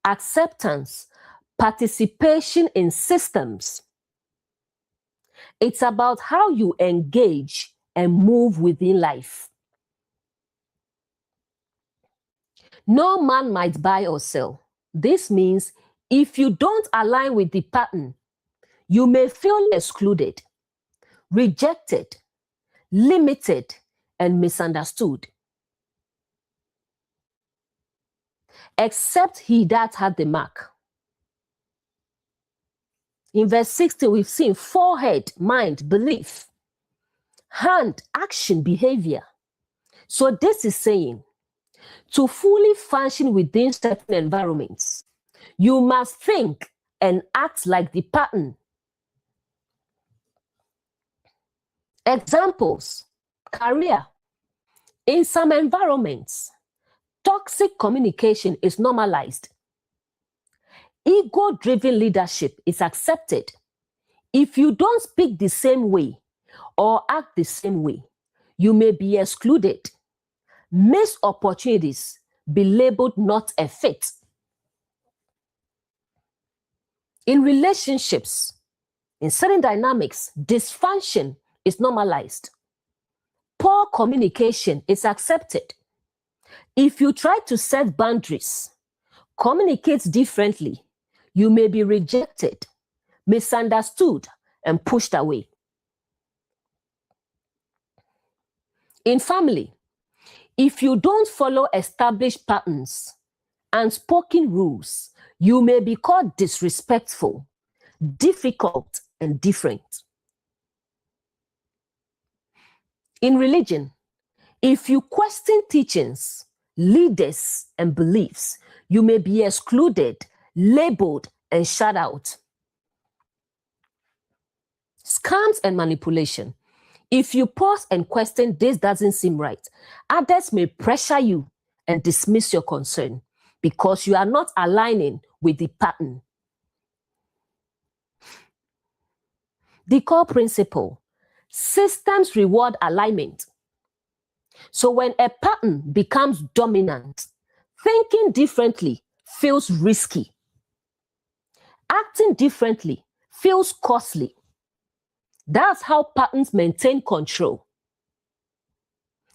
acceptance, participation in systems. It's about how you engage and move within life. No man might buy or sell. This means if you don't align with the pattern, you may feel excluded, rejected, limited, and misunderstood. Except he that had the mark. In verse 16, we've seen forehead, mind, belief, hand, action, behavior. So this is saying, to fully function within certain environments, you must think and act like the pattern. Examples, career. In some environments, toxic communication is normalized. Ego-driven leadership is accepted. If you don't speak the same way or act the same way, you may be excluded, miss opportunities, be labeled not a fit. In relationships, in certain dynamics, dysfunction is normalized. Poor communication is accepted. If you try to set boundaries, communicate differently, you may be rejected, misunderstood, and pushed away. In family, if you don't follow established patterns and spoken rules, you may be called disrespectful, difficult, and different. In religion, if you question teachings, leaders, and beliefs, you may be excluded, labeled, and shut out. Scams and manipulation. If you pause and question, this doesn't seem right, others may pressure you and dismiss your concern because you are not aligning with the pattern. The core principle, systems reward alignment. So when a pattern becomes dominant, thinking differently feels risky. Acting differently feels costly. That's how patterns maintain control.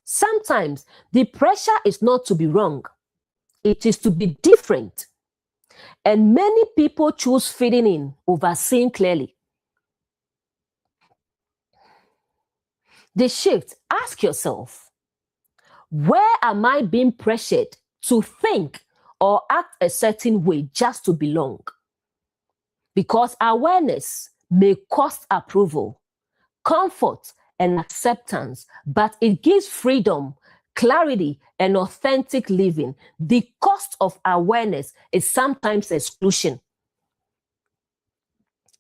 Sometimes the pressure is not to be wrong. It is to be different. And many people choose fitting in over seeing clearly. The shift, ask yourself, where am I being pressured to think or act a certain way just to belong? Because awareness may cost approval, comfort, and acceptance, but it gives freedom, clarity, and authentic living. The cost of awareness is sometimes exclusion.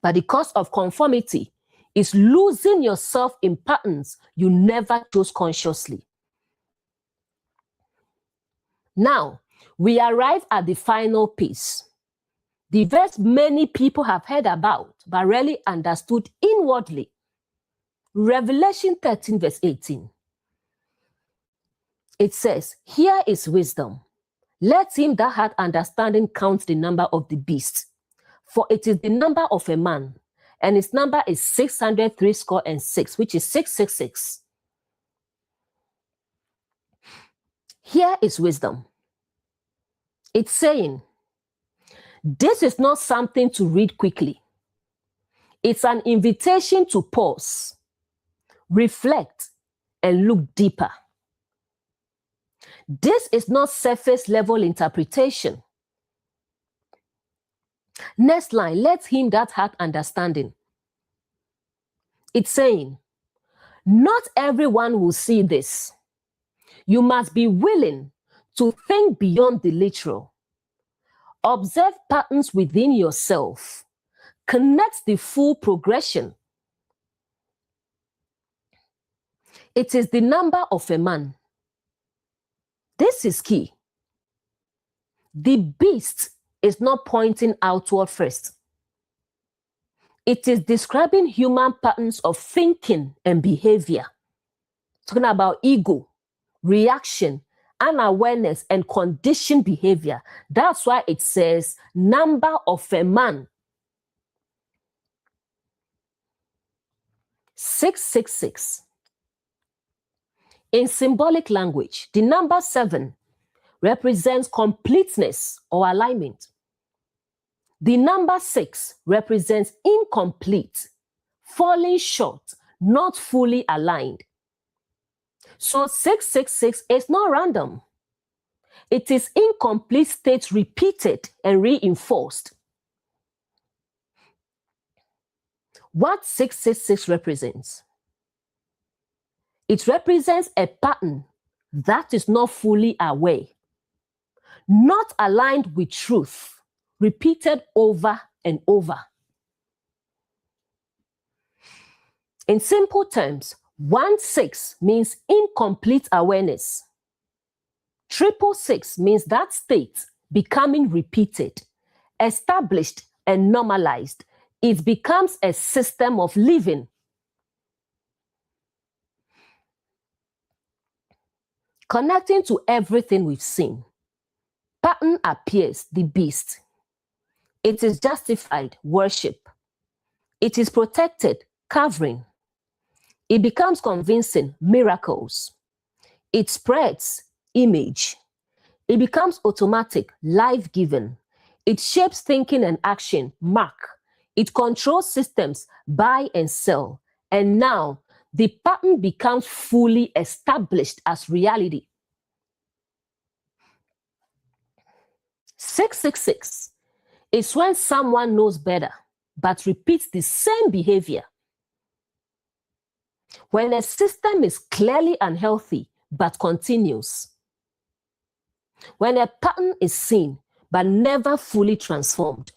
But the cost of conformity is losing yourself in patterns you never chose consciously. Now, we arrive at the final piece, the verse many people have heard about but rarely understood inwardly. Revelation 13 verse 18. It says, "Here is wisdom. Let him that hath understanding count the number of the beast, for it is the number of a man, and its number is 666, which is 666. Here is wisdom. It's saying, this is not something to read quickly. It's an invitation to pause, reflect, and look deeper. This is not surface level interpretation. Next line, let him that hath understanding. It's saying, not everyone will see this. You must be willing to think beyond the literal. Observe patterns within yourself. Connect the full progression. It is the number of a man. This is key. The beast is not pointing outward first. It is describing human patterns of thinking and behavior. Talking about ego, reaction, unawareness, and conditioned behavior. That's why it says number of a man. 666. In symbolic language, the number 7 represents completeness or alignment. The number 6 represents incomplete, falling short, not fully aligned. So 666 is not random. It is incomplete states repeated and reinforced. What 666 represents? It represents a pattern that is not fully aware, not aligned with truth, repeated over and over. In simple terms, 16 means incomplete awareness. 666 means that state becoming repeated, established, and normalized. It becomes a system of living. Connecting to everything we've seen, pattern appears, the beast. It is justified, worship. It is protected, covering. It becomes convincing, miracles. It spreads, image. It becomes automatic, life-giving. It shapes thinking and action, mark. It controls systems, buy and sell. And now, the pattern becomes fully established as reality. 666 is when someone knows better, but repeats the same behavior. When a system is clearly unhealthy, but continues. When a pattern is seen, but never fully transformed.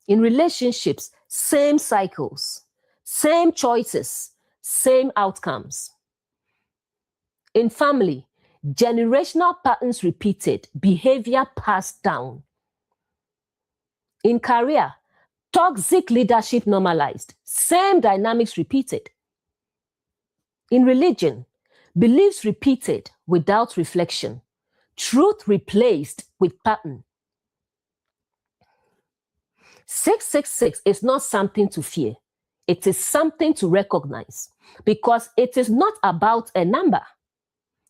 In relationships, same cycles, same choices, same outcomes. In family, generational patterns repeated, behavior passed down. In career, toxic leadership normalized, same dynamics repeated. In religion, beliefs repeated without reflection, truth replaced with pattern. 666 is not something to fear. It is something to recognize because it is not about a number.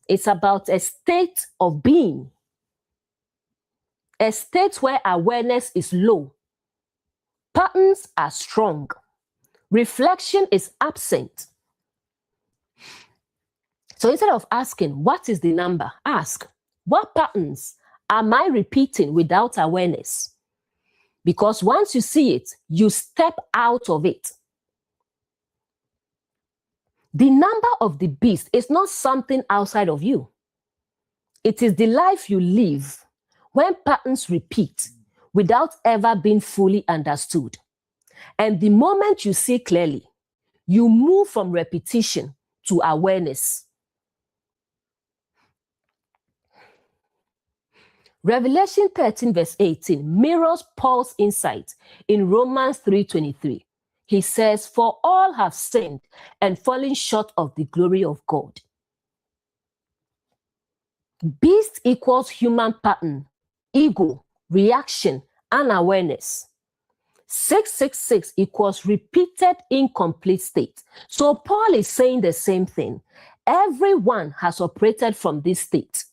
It's about a state of being. A state where awareness is low. Patterns are strong. Reflection is absent. So instead of asking, what is the number? Ask, what patterns am I repeating without awareness? Because once you see it, you step out of it. The number of the beast is not something outside of you. It is the life you live when patterns repeat without ever being fully understood. And the moment you see clearly, you move from repetition to awareness. Revelation 13 verse 18 mirrors Paul's insight in Romans 3:23. He says, "For all have sinned and fallen short of the glory of God." Beast equals human pattern, ego, reaction, and awareness. 666 equals repeated incomplete state. So Paul is saying the same thing. Everyone has operated from this state.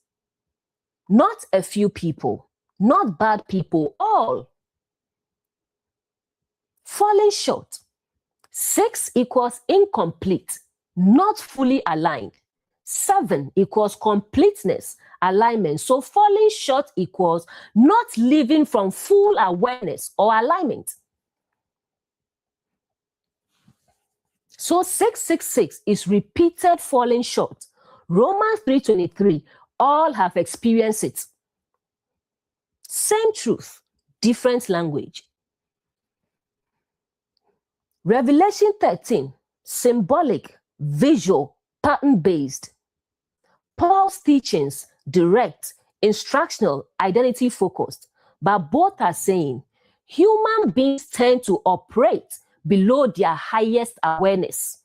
Not a few people, not bad people, all. Falling short. 6 equals incomplete, not fully aligned. 7 equals completeness, alignment. So falling short equals not living from full awareness or alignment. So 666 is repeated falling short. Romans 3:23, all have experienced it. Same truth, different language. Revelation 13, symbolic, visual, pattern-based. Paul's teachings, direct, instructional, identity-focused. But both are saying human beings tend to operate below their highest awareness.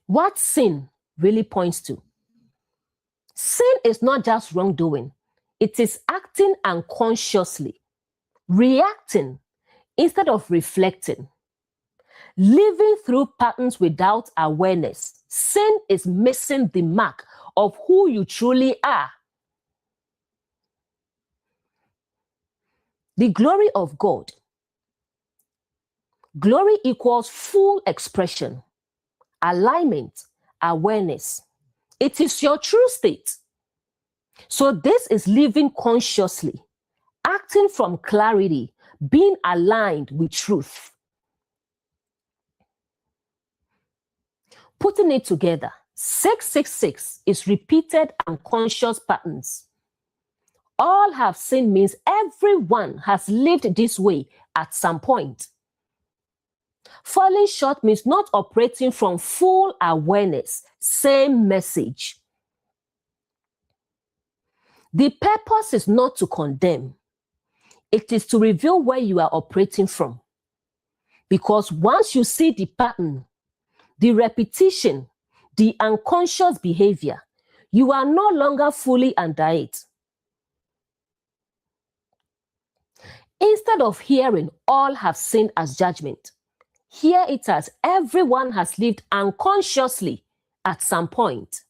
What sin really points to? Sin is not just wrongdoing. It is acting unconsciously, reacting instead of reflecting, living through patterns without awareness. Sin is missing the mark of who you truly are. The glory of God. Glory equals full expression, alignment, awareness. It is your true state. So this is living consciously, acting from clarity, being aligned with truth. Putting it together, 666 is repeated unconscious patterns. All have sinned means everyone has lived this way at some point. Falling short means not operating from full awareness. Same message. The purpose is not to condemn. It is to reveal where you are operating from. Because once you see the pattern, the repetition, the unconscious behavior, you are no longer fully under it. Instead of hearing all have sinned as judgment, hear it as everyone has lived unconsciously at some point.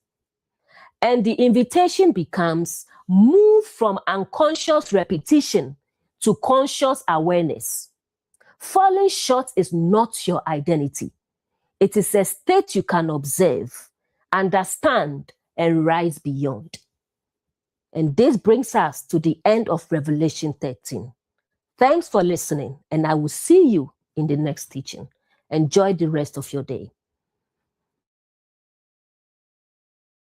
And the invitation becomes move from unconscious repetition to conscious awareness. Falling short is not your identity. It is a state you can observe, understand, and rise beyond. And this brings us to the end of Revelation 13. Thanks for listening, and I will see you in the next teaching. Enjoy the rest of your day.